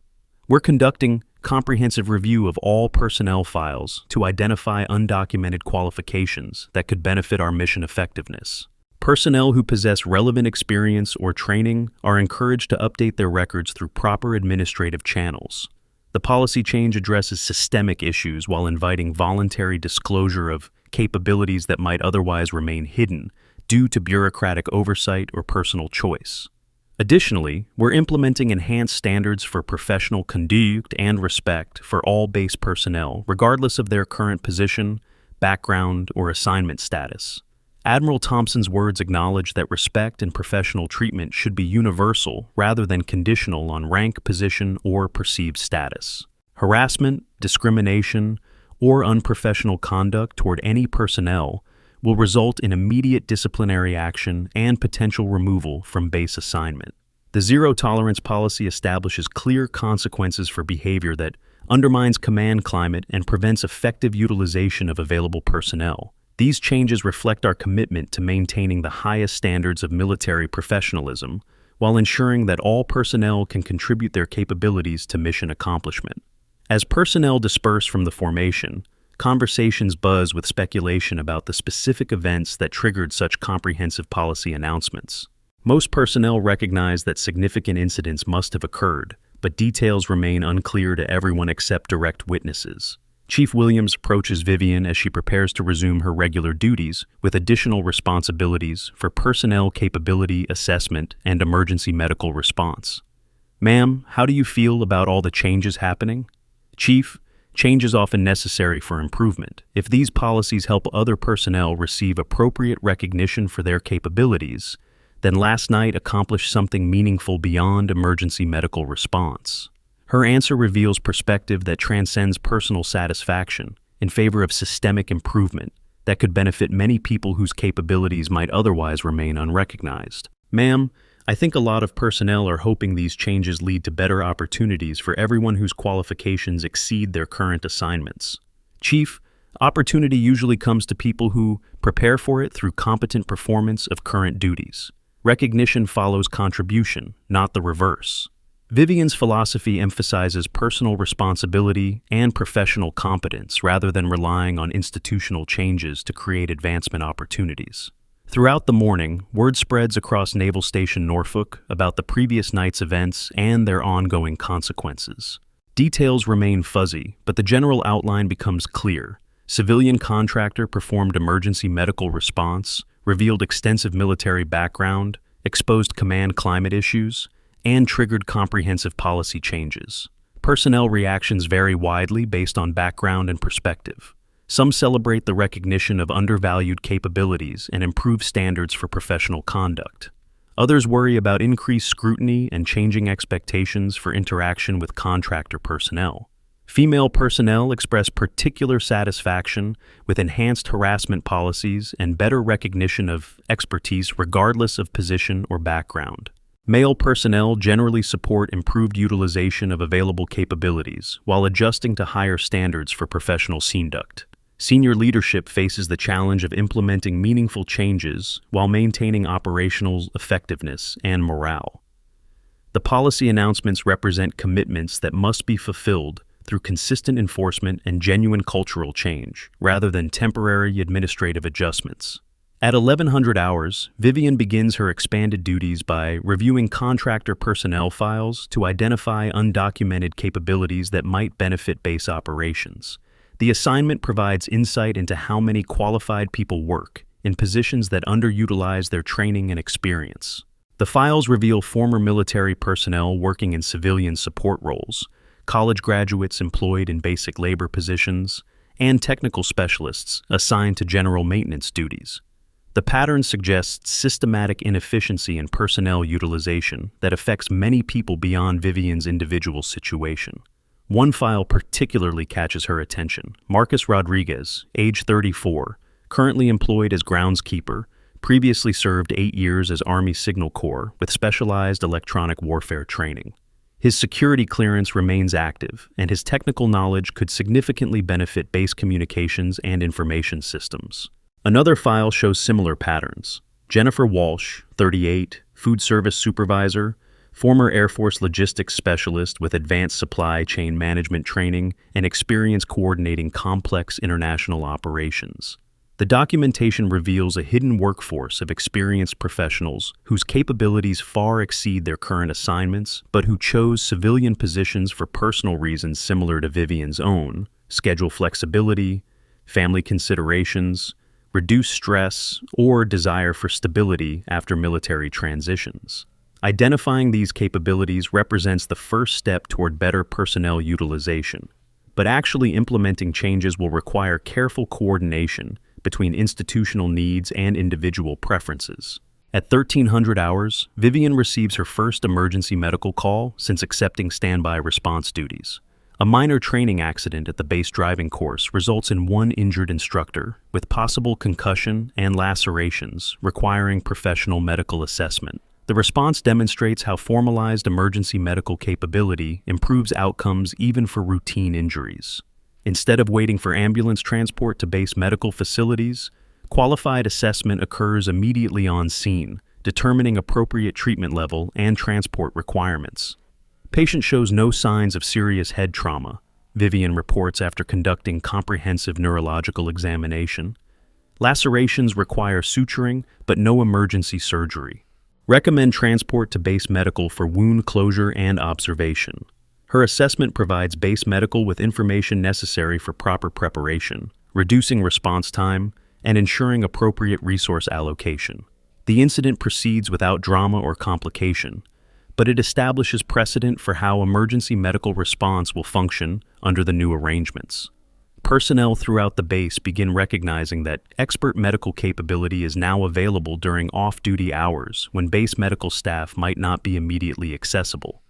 A: We're conducting comprehensive review of all personnel files to identify undocumented qualifications that could benefit our mission effectiveness. Personnel who possess relevant experience or training are encouraged to update their records through proper administrative channels. The policy change addresses systemic issues while inviting voluntary disclosure of capabilities that might otherwise remain hidden due to bureaucratic oversight or personal choice. Additionally, we're implementing enhanced standards for professional conduct and respect for all base personnel, regardless of their current position, background, or assignment status. Admiral Thompson's words acknowledge that respect and professional treatment should be universal rather than conditional on rank, position, or perceived status. Harassment, discrimination, or unprofessional conduct toward any personnel will result in immediate disciplinary action and potential removal from base assignment. The zero-tolerance policy establishes clear consequences for behavior that undermines command climate and prevents effective utilization of available personnel. These changes reflect our commitment to maintaining the highest standards of military professionalism while ensuring that all personnel can contribute their capabilities to mission accomplishment. As personnel disperse from the formation, conversations buzz with speculation about the specific events that triggered such comprehensive policy announcements. Most personnel recognize that significant incidents must have occurred, but details remain unclear to everyone except direct witnesses. Chief Williams approaches Vivian as she prepares to resume her regular duties with additional responsibilities for personnel capability assessment and emergency medical response. "Ma'am, how do you feel about all the changes happening?" "Chief, change is often necessary for improvement. If these policies help other personnel receive appropriate recognition for their capabilities, then last night accomplished something meaningful beyond emergency medical response." Her answer reveals perspective that transcends personal satisfaction in favor of systemic improvement that could benefit many people whose capabilities might otherwise remain unrecognized. "Ma'am, I think a lot of personnel are hoping these changes lead to better opportunities for everyone whose qualifications exceed their current assignments." "Chief, opportunity usually comes to people who prepare for it through competent performance of current duties. Recognition follows contribution, not the reverse." Vivian's philosophy emphasizes personal responsibility and professional competence rather than relying on institutional changes to create advancement opportunities. Throughout the morning, word spreads across Naval Station Norfolk about the previous night's events and their ongoing consequences. Details remain fuzzy, but the general outline becomes clear. Civilian contractor performed emergency medical response, revealed extensive military background, exposed command climate issues, and triggered comprehensive policy changes. Personnel reactions vary widely based on background and perspective. Some celebrate the recognition of undervalued capabilities and improved standards for professional conduct. Others worry about increased scrutiny and changing expectations for interaction with contractor personnel. Female personnel express particular satisfaction with enhanced harassment policies and better recognition of expertise regardless of position or background. Male personnel generally support improved utilization of available capabilities while adjusting to higher standards for professional conduct. Senior leadership faces the challenge of implementing meaningful changes while maintaining operational effectiveness and morale. The policy announcements represent commitments that must be fulfilled through consistent enforcement and genuine cultural change, rather than temporary administrative adjustments. At 1100 hours, Vivian begins her expanded duties by reviewing contractor personnel files to identify undocumented capabilities that might benefit base operations. The assignment provides insight into how many qualified people work in positions that underutilize their training and experience. The files reveal former military personnel working in civilian support roles, college graduates employed in basic labor positions, and technical specialists assigned to general maintenance duties. The pattern suggests systematic inefficiency in personnel utilization that affects many people beyond Vivian's individual situation. One file particularly catches her attention. Marcus Rodriguez, age 34, currently employed as groundskeeper, previously served 8 years as Army Signal Corps with specialized electronic warfare training. His security clearance remains active, and his technical knowledge could significantly benefit base communications and information systems. Another file shows similar patterns. Jennifer Walsh, 38, food service supervisor, former Air Force logistics specialist with advanced supply chain management training and experience coordinating complex international operations. The documentation reveals a hidden workforce of experienced professionals whose capabilities far exceed their current assignments, but who chose civilian positions for personal reasons similar to Vivian's own: schedule flexibility, family considerations, reduced stress, or desire for stability after military transitions. Identifying these capabilities represents the first step toward better personnel utilization, but actually implementing changes will require careful coordination between institutional needs and individual preferences. At 1300 hours, Vivian receives her first emergency medical call since accepting standby response duties. A minor training accident at the base driving course results in one injured instructor, with possible concussion and lacerations requiring professional medical assessment. The response demonstrates how formalized emergency medical capability improves outcomes even for routine injuries. Instead of waiting for ambulance transport to base medical facilities, qualified assessment occurs immediately on scene, determining appropriate treatment level and transport requirements. Patient shows no signs of serious head trauma, Vivian reports after conducting comprehensive neurological examination. Lacerations require suturing, but no emergency surgery. Recommend transport to base medical for wound closure and observation. Her assessment provides base medical with information necessary for proper preparation, reducing response time, and ensuring appropriate resource allocation. The incident proceeds without drama or complication, but it establishes precedent for how emergency medical response will function under the new arrangements. Personnel throughout the base begin recognizing that expert medical capability is now available during off-duty hours when base medical staff might not be immediately accessible.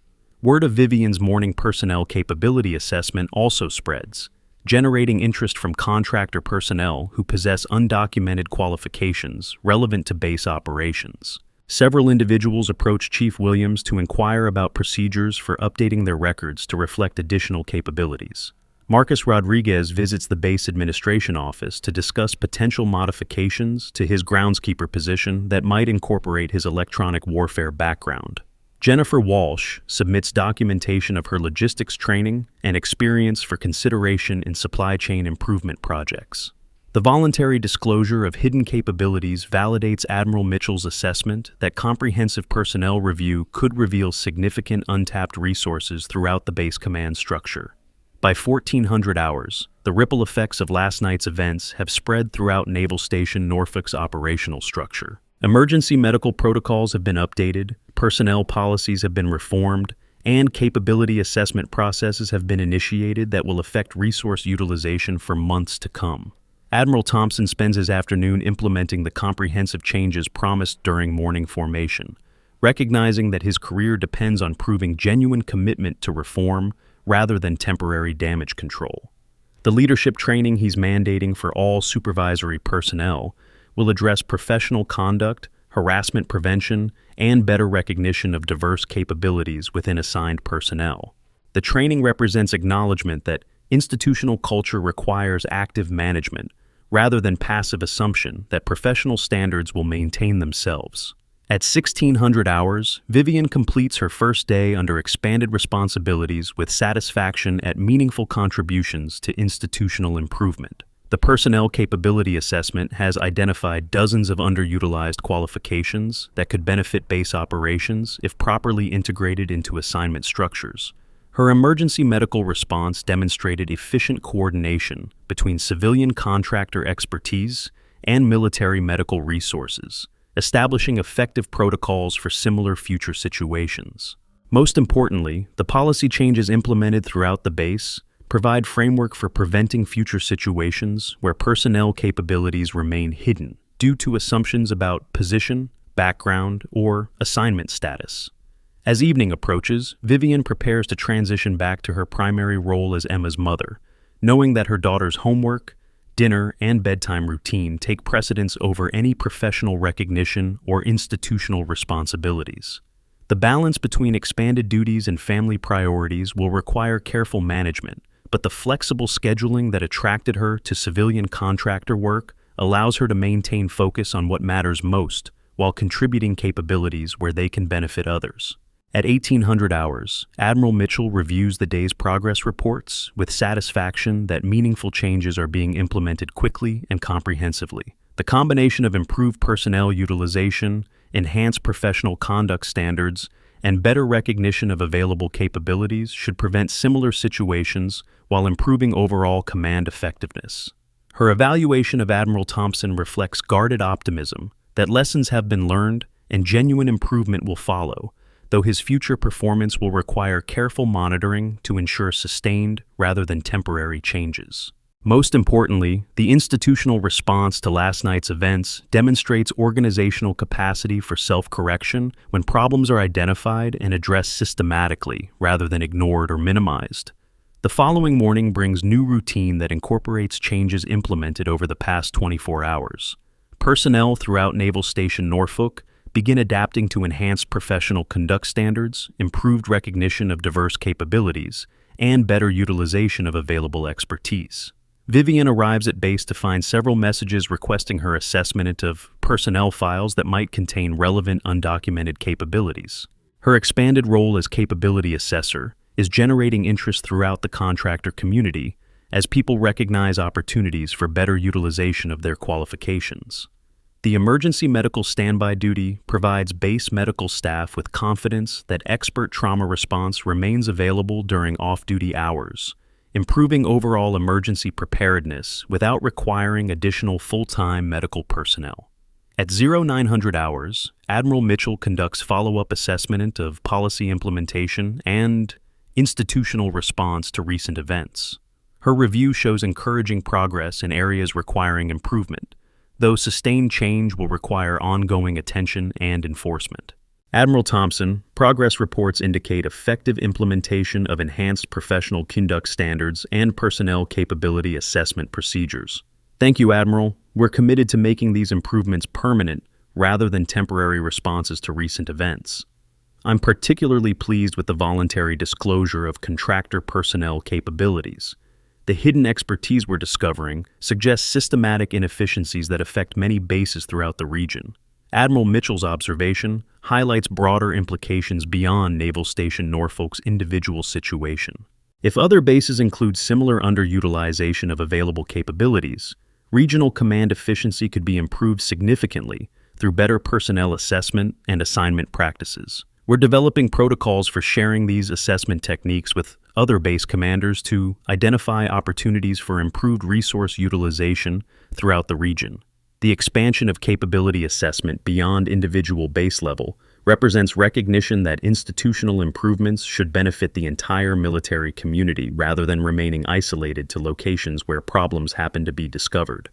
A: Word of Vivian's morning personnel capability assessment also spreads, generating interest from contractor personnel who possess undocumented qualifications relevant to base operations. Several individuals approach Chief Williams to inquire about procedures for updating their records to reflect additional capabilities. Marcus Rodriguez visits the base administration office to discuss potential modifications to his groundskeeper position that might incorporate his electronic warfare background. Jennifer Walsh submits documentation of her logistics training and experience for consideration in supply chain improvement projects. The voluntary disclosure of hidden capabilities validates Admiral Mitchell's assessment that comprehensive personnel review could reveal significant untapped resources throughout the base command structure. By 1400 hours, the ripple effects of last night's events have spread throughout Naval Station Norfolk's operational structure. Emergency medical protocols have been updated, personnel policies have been reformed, and capability assessment processes have been initiated that will affect resource utilization for months to come. Admiral Thompson spends his afternoon implementing the comprehensive changes promised during morning formation, recognizing that his career depends on proving genuine commitment to reform rather than temporary damage control. The leadership training he's mandating for all supervisory personnel will address professional conduct, harassment prevention, and better recognition of diverse capabilities within assigned personnel. The training represents acknowledgement that institutional culture requires active management, rather than passive assumption that professional standards will maintain themselves. At 1600 hours, Vivian completes her first day under expanded responsibilities with satisfaction at meaningful contributions to institutional improvement. The personnel capability assessment has identified dozens of underutilized qualifications that could benefit base operations if properly integrated into assignment structures. Her emergency medical response demonstrated efficient coordination between civilian contractor expertise and military medical resources, establishing effective protocols for similar future situations. Most importantly, the policy changes implemented throughout the base provide framework for preventing future situations where personnel capabilities remain hidden due to assumptions about position, background, or assignment status. As evening approaches, Vivian prepares to transition back to her primary role as Emma's mother, knowing that her daughter's homework, dinner, and bedtime routine take precedence over any professional recognition or institutional responsibilities. The balance between expanded duties and family priorities will require careful management, but the flexible scheduling that attracted her to civilian contractor work allows her to maintain focus on what matters most while contributing capabilities where they can benefit others. At 1800 hours, Admiral Mitchell reviews the day's progress reports with satisfaction that meaningful changes are being implemented quickly and comprehensively. The combination of improved personnel utilization, enhanced professional conduct standards, and better recognition of available capabilities should prevent similar situations while improving overall command effectiveness. Her evaluation of Admiral Thompson reflects guarded optimism that lessons have been learned and genuine improvement will follow, though his future performance will require careful monitoring to ensure sustained rather than temporary changes. Most importantly, the institutional response to last night's events demonstrates organizational capacity for self-correction when problems are identified and addressed systematically rather than ignored or minimized. The following morning brings new routine that incorporates changes implemented over the past 24 hours. Personnel throughout Naval Station Norfolk begin adapting to enhanced professional conduct standards, improved recognition of diverse capabilities, and better utilization of available expertise. Vivian arrives at base to find several messages requesting her assessment of personnel files that might contain relevant undocumented capabilities. Her expanded role as capability assessor is generating interest throughout the contractor community as people recognize opportunities for better utilization of their qualifications. The emergency medical standby duty provides base medical staff with confidence that expert trauma response remains available during off-duty hours, improving overall emergency preparedness without requiring additional full-time medical personnel. At 0900 hours, Admiral Mitchell conducts follow-up assessment of policy implementation and institutional response to recent events. Her review shows encouraging progress in areas requiring improvement, though sustained change will require ongoing attention and enforcement. Admiral Thompson, progress reports indicate effective implementation of enhanced professional conduct standards and personnel capability assessment procedures. Thank you, Admiral. We're committed to making these improvements permanent rather than temporary responses to recent events. I'm particularly pleased with the voluntary disclosure of contractor personnel capabilities. The hidden expertise we're discovering suggests systematic inefficiencies that affect many bases throughout the region. Admiral Mitchell's observation highlights broader implications beyond Naval Station Norfolk's individual situation. If other bases include similar underutilization of available capabilities, regional command efficiency could be improved significantly through better personnel assessment and assignment practices. We're developing protocols for sharing these assessment techniques with other base commanders to identify opportunities for improved resource utilization throughout the region. The expansion of capability assessment beyond individual base level represents recognition that institutional improvements should benefit the entire military community rather than remaining isolated to locations where problems happen to be discovered.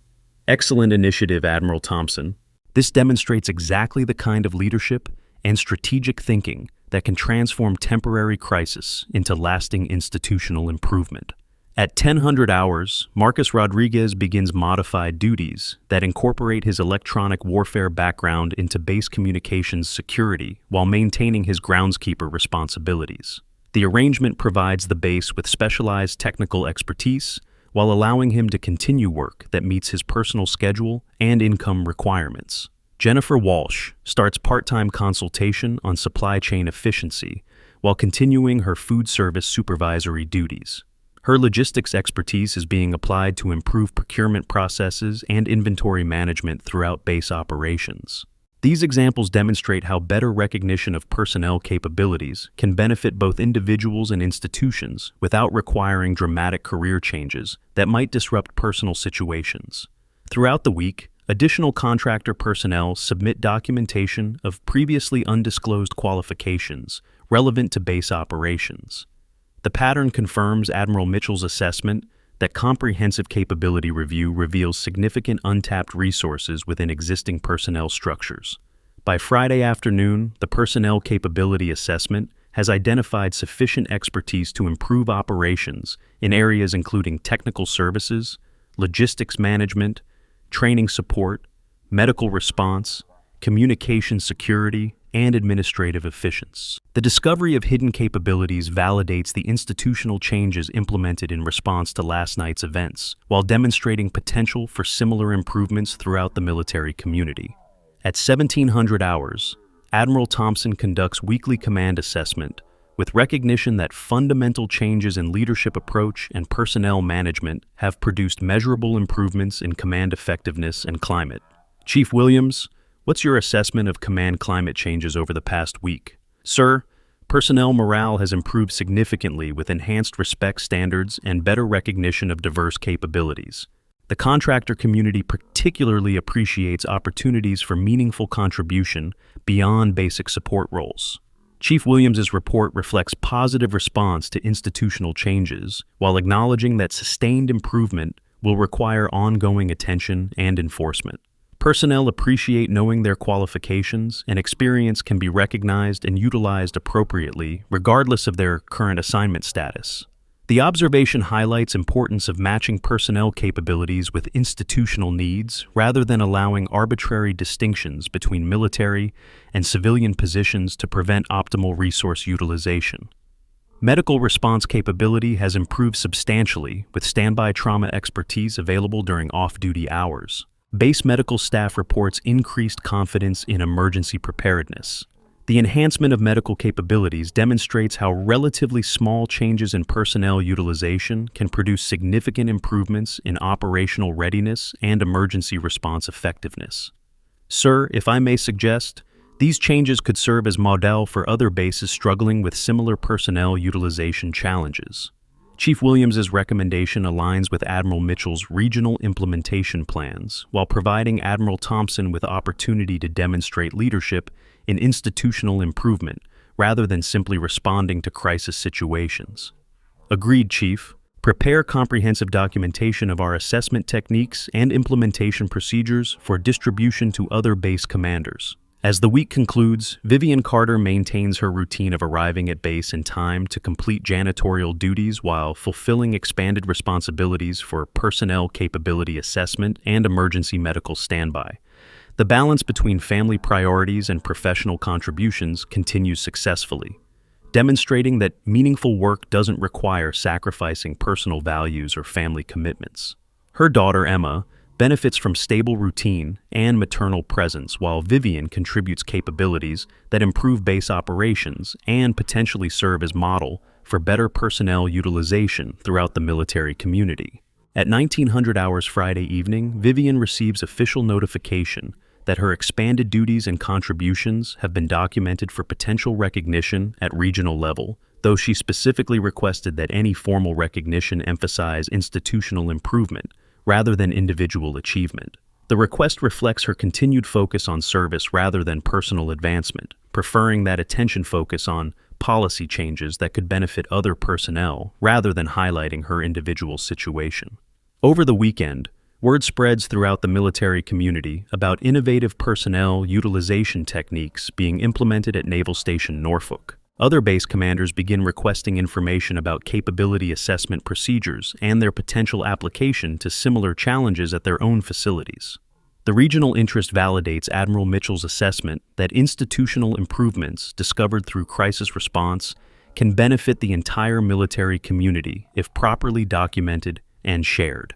A: Excellent initiative, Admiral Thompson. This demonstrates exactly the kind of leadership and strategic thinking that can transform temporary crisis into lasting institutional improvement. At 1000 hours, Marcus Rodriguez begins modified duties that incorporate his electronic warfare background into base communications security while maintaining his groundskeeper responsibilities. The arrangement provides the base with specialized technical expertise while allowing him to continue work that meets his personal schedule and income requirements. Jennifer Walsh starts part-time consultation on supply chain efficiency while continuing her food service supervisory duties. Her logistics expertise is being applied to improve procurement processes and inventory management throughout base operations. These examples demonstrate how better recognition of personnel capabilities can benefit both individuals and institutions without requiring dramatic career changes that might disrupt personal situations. Throughout the week, additional contractor personnel submit documentation of previously undisclosed qualifications relevant to base operations. The pattern confirms Admiral Mitchell's assessment that comprehensive capability review reveals significant untapped resources within existing personnel structures. By Friday afternoon, the personnel capability assessment has identified sufficient expertise to improve operations in areas including technical services, logistics management, training support, medical response, communication security, and administrative efficiency. The discovery of hidden capabilities validates the institutional changes implemented in response to last night's events, while demonstrating potential for similar improvements throughout the military community. At 1700 hours, Admiral Thompson conducts weekly command assessment, with recognition that fundamental changes in leadership approach and personnel management have produced measurable improvements in command effectiveness and climate. Chief Williams, what's your assessment of command climate changes over the past week? Sir, personnel morale has improved significantly with enhanced respect standards and better recognition of diverse capabilities. The contractor community particularly appreciates opportunities for meaningful contribution beyond basic support roles. Chief Williams's report reflects positive response to institutional changes, while acknowledging that sustained improvement will require ongoing attention and enforcement. Personnel appreciate knowing their qualifications and experience can be recognized and utilized appropriately, regardless of their current assignment status. The observation highlights importance of matching personnel capabilities with institutional needs rather than allowing arbitrary distinctions between military and civilian positions to prevent optimal resource utilization. Medical response capability has improved substantially with standby trauma expertise available during off-duty hours. Base medical staff reports increased confidence in emergency preparedness. The enhancement of medical capabilities demonstrates how relatively small changes in personnel utilization can produce significant improvements in operational readiness and emergency response effectiveness. Sir, if I may suggest, these changes could serve as model for other bases struggling with similar personnel utilization challenges. Chief Williams's recommendation aligns with Admiral Mitchell's regional implementation plans, while providing Admiral Thompson with opportunity to demonstrate leadership in institutional improvement rather than simply responding to crisis situations. Agreed, Chief. Prepare comprehensive documentation of our assessment techniques and implementation procedures for distribution to other base commanders. As the week concludes, Vivian Carter maintains her routine of arriving at base in time to complete janitorial duties while fulfilling expanded responsibilities for personnel capability assessment and emergency medical standby. The balance between family priorities and professional contributions continues successfully, demonstrating that meaningful work doesn't require sacrificing personal values or family commitments. Her daughter, Emma, benefits from stable routine and maternal presence, while Vivian contributes capabilities that improve base operations and potentially serve as model for better personnel utilization throughout the military community. At 1900 hours Friday evening, Vivian receives official notification that her expanded duties and contributions have been documented for potential recognition at regional level, though she specifically requested that any formal recognition emphasize institutional improvement rather than individual achievement. The request reflects her continued focus on service rather than personal advancement, preferring that attention focus on policy changes that could benefit other personnel rather than highlighting her individual situation. Over the weekend, word spreads throughout the military community about innovative personnel utilization techniques being implemented at Naval Station Norfolk. Other base commanders begin requesting information about capability assessment procedures and their potential application to similar challenges at their own facilities. The regional interest validates Admiral Mitchell's assessment that institutional improvements discovered through crisis response can benefit the entire military community if properly documented and shared.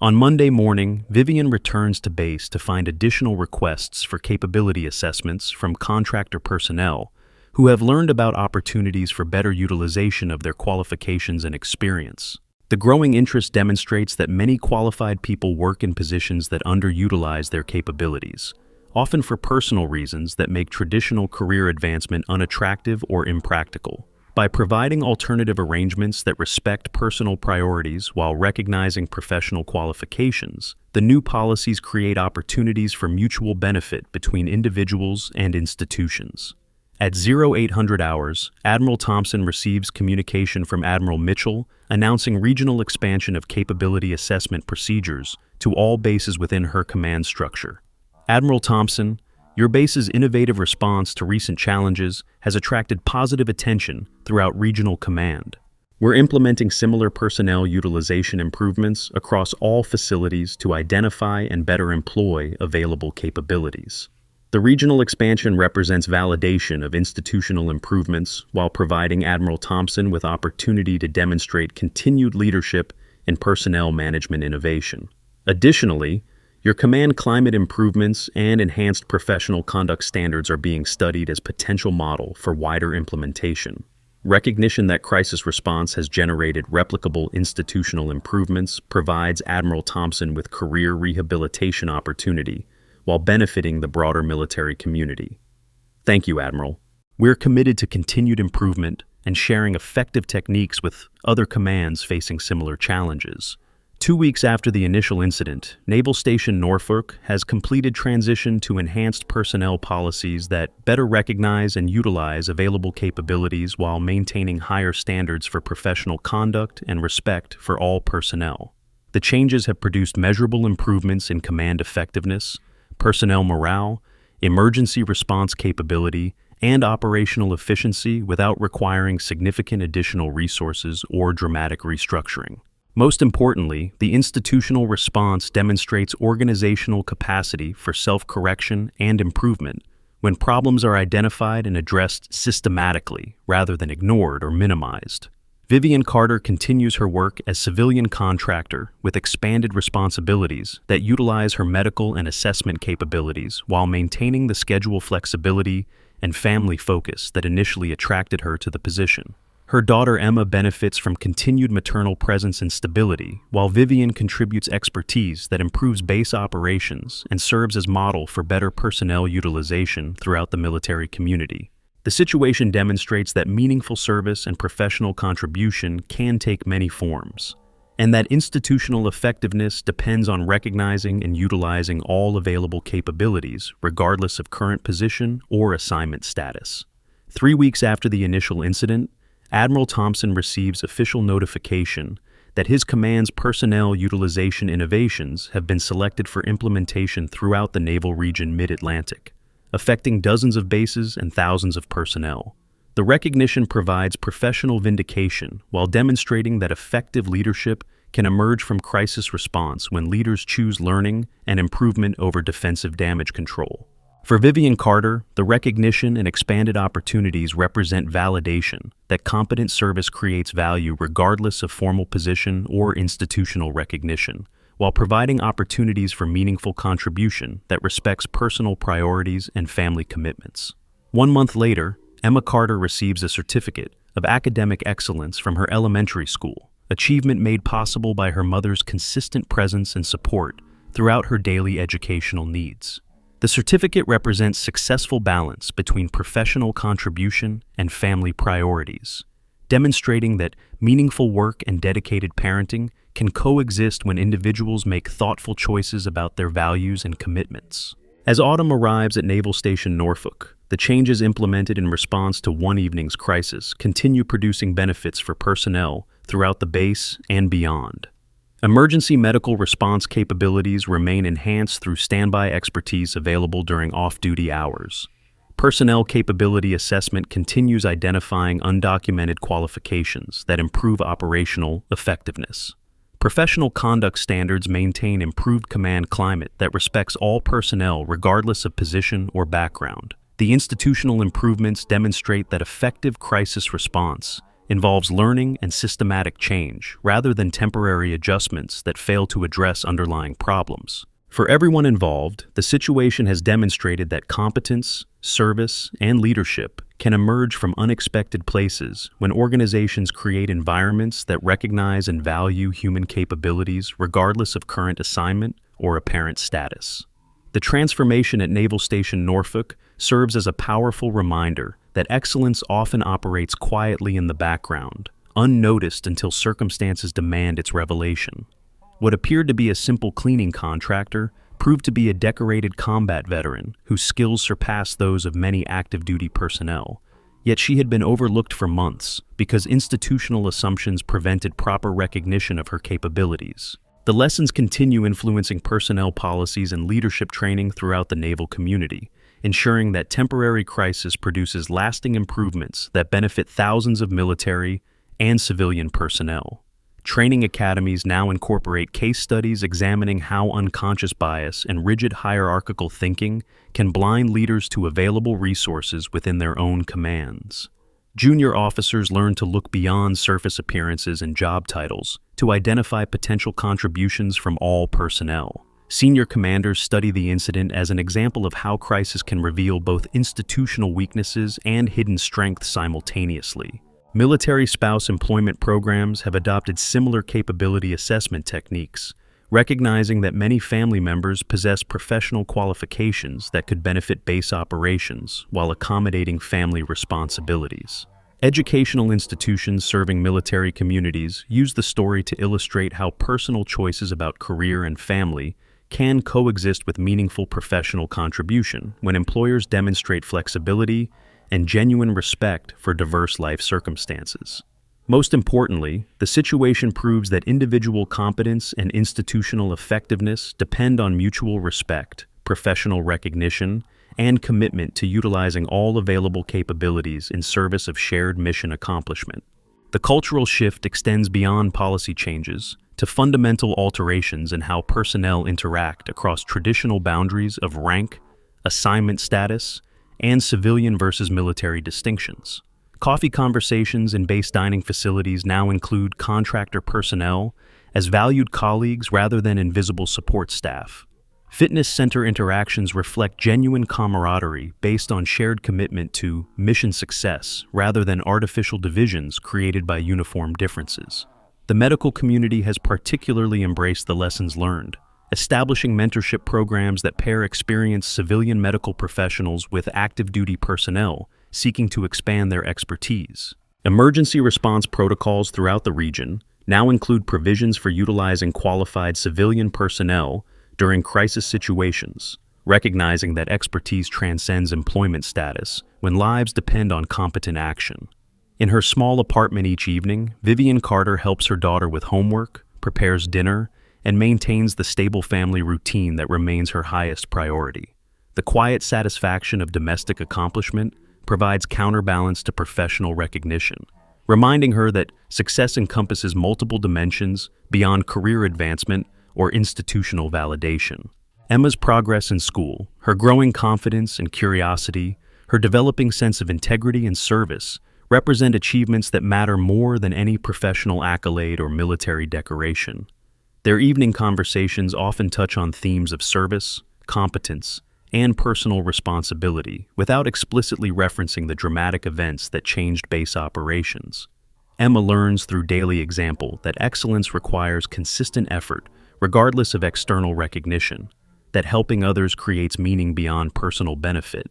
A: On Monday morning, Vivian returns to base to find additional requests for capability assessments from contractor personnel who have learned about opportunities for better utilization of their qualifications and experience. The growing interest demonstrates that many qualified people work in positions that underutilize their capabilities, often for personal reasons that make traditional career advancement unattractive or impractical. By providing alternative arrangements that respect personal priorities while recognizing professional qualifications, the new policies create opportunities for mutual benefit between individuals and institutions. At 0800 hours, Admiral Thompson receives communication from Admiral Mitchell announcing regional expansion of capability assessment procedures to all bases within her command structure. Admiral Thompson, your base's innovative response to recent challenges has attracted positive attention throughout regional command. We're implementing similar personnel utilization improvements across all facilities to identify and better employ available capabilities. The regional expansion represents validation of institutional improvements while providing Admiral Thompson with opportunity to demonstrate continued leadership in personnel management innovation. Additionally, your command climate improvements and enhanced professional conduct standards are being studied as potential model for wider implementation. Recognition that crisis response has generated replicable institutional improvements provides Admiral Thompson with career rehabilitation opportunity while benefiting the broader military community. Thank you, Admiral. We're committed to continued improvement and sharing effective techniques with other commands facing similar challenges. 2 weeks after the initial incident, Naval Station Norfolk has completed transition to enhanced personnel policies that better recognize and utilize available capabilities while maintaining higher standards for professional conduct and respect for all personnel. The changes have produced measurable improvements in command effectiveness, personnel morale, emergency response capability, and operational efficiency without requiring significant additional resources or dramatic restructuring. Most importantly, the institutional response demonstrates organizational capacity for self-correction and improvement when problems are identified and addressed systematically rather than ignored or minimized. Vivian Carter continues her work as civilian contractor with expanded responsibilities that utilize her medical and assessment capabilities while maintaining the schedule flexibility and family focus that initially attracted her to the position. Her daughter Emma benefits from continued maternal presence and stability, while Vivian contributes expertise that improves base operations and serves as model for better personnel utilization throughout the military community. The situation demonstrates that meaningful service and professional contribution can take many forms, and that institutional effectiveness depends on recognizing and utilizing all available capabilities, regardless of current position or assignment status. 3 weeks after the initial incident, Admiral Thompson receives official notification that his command's personnel utilization innovations have been selected for implementation throughout the naval region Mid-Atlantic, affecting dozens of bases and thousands of personnel. The recognition provides professional vindication while demonstrating that effective leadership can emerge from crisis response when leaders choose learning and improvement over defensive damage control. For Vivian Carter, the recognition and expanded opportunities represent validation that competent service creates value regardless of formal position or institutional recognition, while providing opportunities for meaningful contribution that respects personal priorities and family commitments. 1 month later, Emma Carter receives a certificate of academic excellence from her elementary school, achievement made possible by her mother's consistent presence and support throughout her daily educational needs. The certificate represents successful balance between professional contribution and family priorities, demonstrating that meaningful work and dedicated parenting can coexist when individuals make thoughtful choices about their values and commitments. As autumn arrives at Naval Station Norfolk, the changes implemented in response to one evening's crisis continue producing benefits for personnel throughout the base and beyond. Emergency medical response capabilities remain enhanced through standby expertise available during off-duty hours. Personnel capability assessment continues identifying undocumented qualifications that improve operational effectiveness. Professional conduct standards maintain improved command climate that respects all personnel regardless of position or background. The institutional improvements demonstrate that effective crisis response involves learning and systematic change rather than temporary adjustments that fail to address underlying problems. For everyone involved, the situation has demonstrated that competence, service, and leadership can emerge from unexpected places when organizations create environments that recognize and value human capabilities regardless of current assignment or apparent status. The transformation at Naval Station Norfolk serves as a powerful reminder that excellence often operates quietly in the background, unnoticed until circumstances demand its revelation. What appeared to be a simple cleaning contractor proved to be a decorated combat veteran whose skills surpassed those of many active-duty personnel. Yet she had been overlooked for months because institutional assumptions prevented proper recognition of her capabilities. The lessons continue influencing personnel policies and leadership training throughout the naval community, ensuring that temporary crisis produces lasting improvements that benefit thousands of military and civilian personnel. Training academies now incorporate case studies examining how unconscious bias and rigid hierarchical thinking can blind leaders to available resources within their own commands. Junior officers learn to look beyond surface appearances and job titles to identify potential contributions from all personnel. Senior commanders study the incident as an example of how crisis can reveal both institutional weaknesses and hidden strengths simultaneously. Military spouse employment programs have adopted similar capability assessment techniques, recognizing that many family members possess professional qualifications that could benefit base operations while accommodating family responsibilities. Educational institutions serving military communities use the story to illustrate how personal choices about career and family can coexist with meaningful professional contribution when employers demonstrate flexibility and genuine respect for diverse life circumstances. Most importantly, the situation proves that individual competence and institutional effectiveness depend on mutual respect, professional recognition, and commitment to utilizing all available capabilities in service of shared mission accomplishment. The cultural shift extends beyond policy changes to fundamental alterations in how personnel interact across traditional boundaries of rank, assignment status, and civilian versus military distinctions. Coffee conversations in base dining facilities now include contractor personnel as valued colleagues rather than invisible support staff. Fitness center interactions reflect genuine camaraderie based on shared commitment to mission success rather than artificial divisions created by uniform differences. The medical community has particularly embraced the lessons learned, establishing mentorship programs that pair experienced civilian medical professionals with active duty personnel seeking to expand their expertise. Emergency response protocols throughout the region now include provisions for utilizing qualified civilian personnel during crisis situations, recognizing that expertise transcends employment status when lives depend on competent action. In her small apartment each evening, Vivian Carter helps her daughter with homework, prepares dinner, and maintains the stable family routine that remains her highest priority. The quiet satisfaction of domestic accomplishment provides counterbalance to professional recognition, reminding her that success encompasses multiple dimensions beyond career advancement or institutional validation. Emma's progress in school, her growing confidence and curiosity, her developing sense of integrity and service represent achievements that matter more than any professional accolade or military decoration. Their evening conversations often touch on themes of service, competence, and personal responsibility without explicitly referencing the dramatic events that changed base operations. Emma learns through daily example that excellence requires consistent effort regardless of external recognition, that helping others creates meaning beyond personal benefit,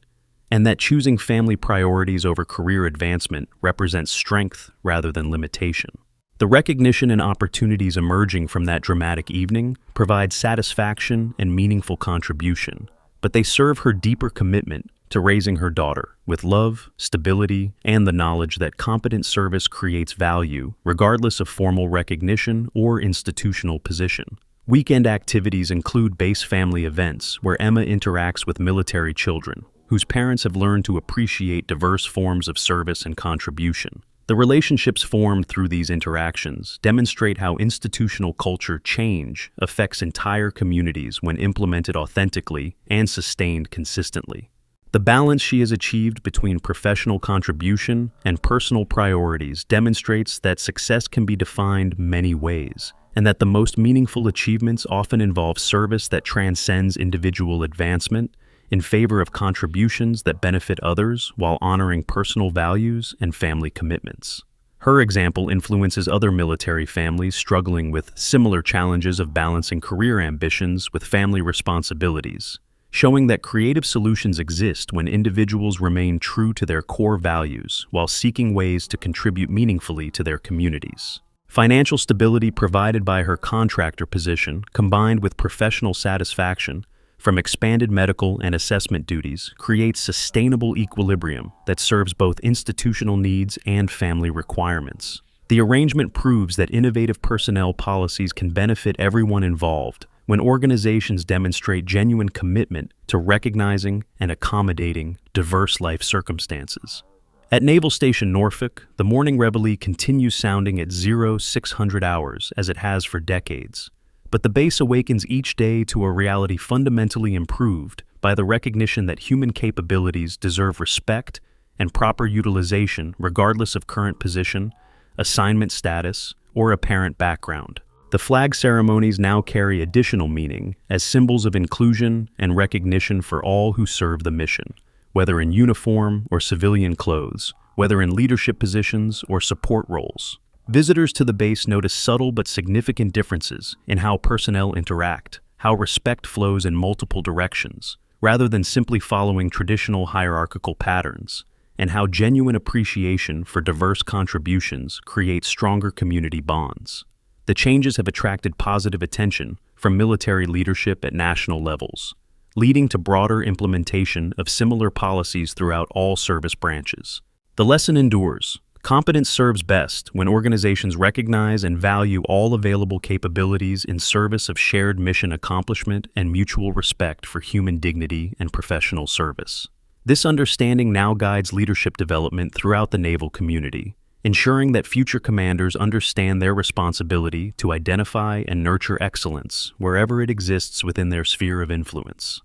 A: and that choosing family priorities over career advancement represents strength rather than limitation. The recognition and opportunities emerging from that dramatic evening provide satisfaction and meaningful contribution, but they serve her deeper commitment to raising her daughter with love, stability, and the knowledge that competent service creates value regardless of formal recognition or institutional position. Weekend activities include base family events where Emma interacts with military children, whose parents have learned to appreciate diverse forms of service and contribution. The relationships formed through these interactions demonstrate how institutional culture change affects entire communities when implemented authentically and sustained consistently. The balance she has achieved between professional contribution and personal priorities demonstrates that success can be defined many ways, and that the most meaningful achievements often involve service that transcends individual advancement in favor of contributions that benefit others while honoring personal values and family commitments. Her example influences other military families struggling with similar challenges of balancing career ambitions with family responsibilities, showing that creative solutions exist when individuals remain true to their core values while seeking ways to contribute meaningfully to their communities. Financial stability provided by her contractor position, combined with professional satisfaction from expanded medical and assessment duties, creates sustainable equilibrium that serves both institutional needs and family requirements. The arrangement proves that innovative personnel policies can benefit everyone involved when organizations demonstrate genuine commitment to recognizing and accommodating diverse life circumstances. At Naval Station Norfolk, the morning reveille continues sounding at 0600 hours as it has for decades. But the base awakens each day to a reality fundamentally improved by the recognition that human capabilities deserve respect and proper utilization regardless of current position, assignment status, or apparent background. The flag ceremonies now carry additional meaning as symbols of inclusion and recognition for all who serve the mission, whether in uniform or civilian clothes, whether in leadership positions or support roles. Visitors to the base notice subtle but significant differences in how personnel interact, how respect flows in multiple directions, rather than simply following traditional hierarchical patterns, and how genuine appreciation for diverse contributions creates stronger community bonds. The changes have attracted positive attention from military leadership at national levels, leading to broader implementation of similar policies throughout all service branches. The lesson endures. Competence serves best when organizations recognize and value all available capabilities in service of shared mission accomplishment and mutual respect for human dignity and professional service. This understanding now guides leadership development throughout the naval community, ensuring that future commanders understand their responsibility to identify and nurture excellence wherever it exists within their sphere of influence.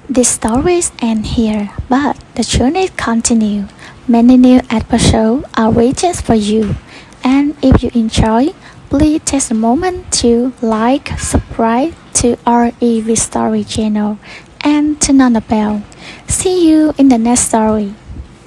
B: The stories end here, but the journey continues. Many new episodes are waiting for you. And if you enjoy, please take a moment to like, subscribe to our EV Story channel, and turn on the bell. See you in the next story.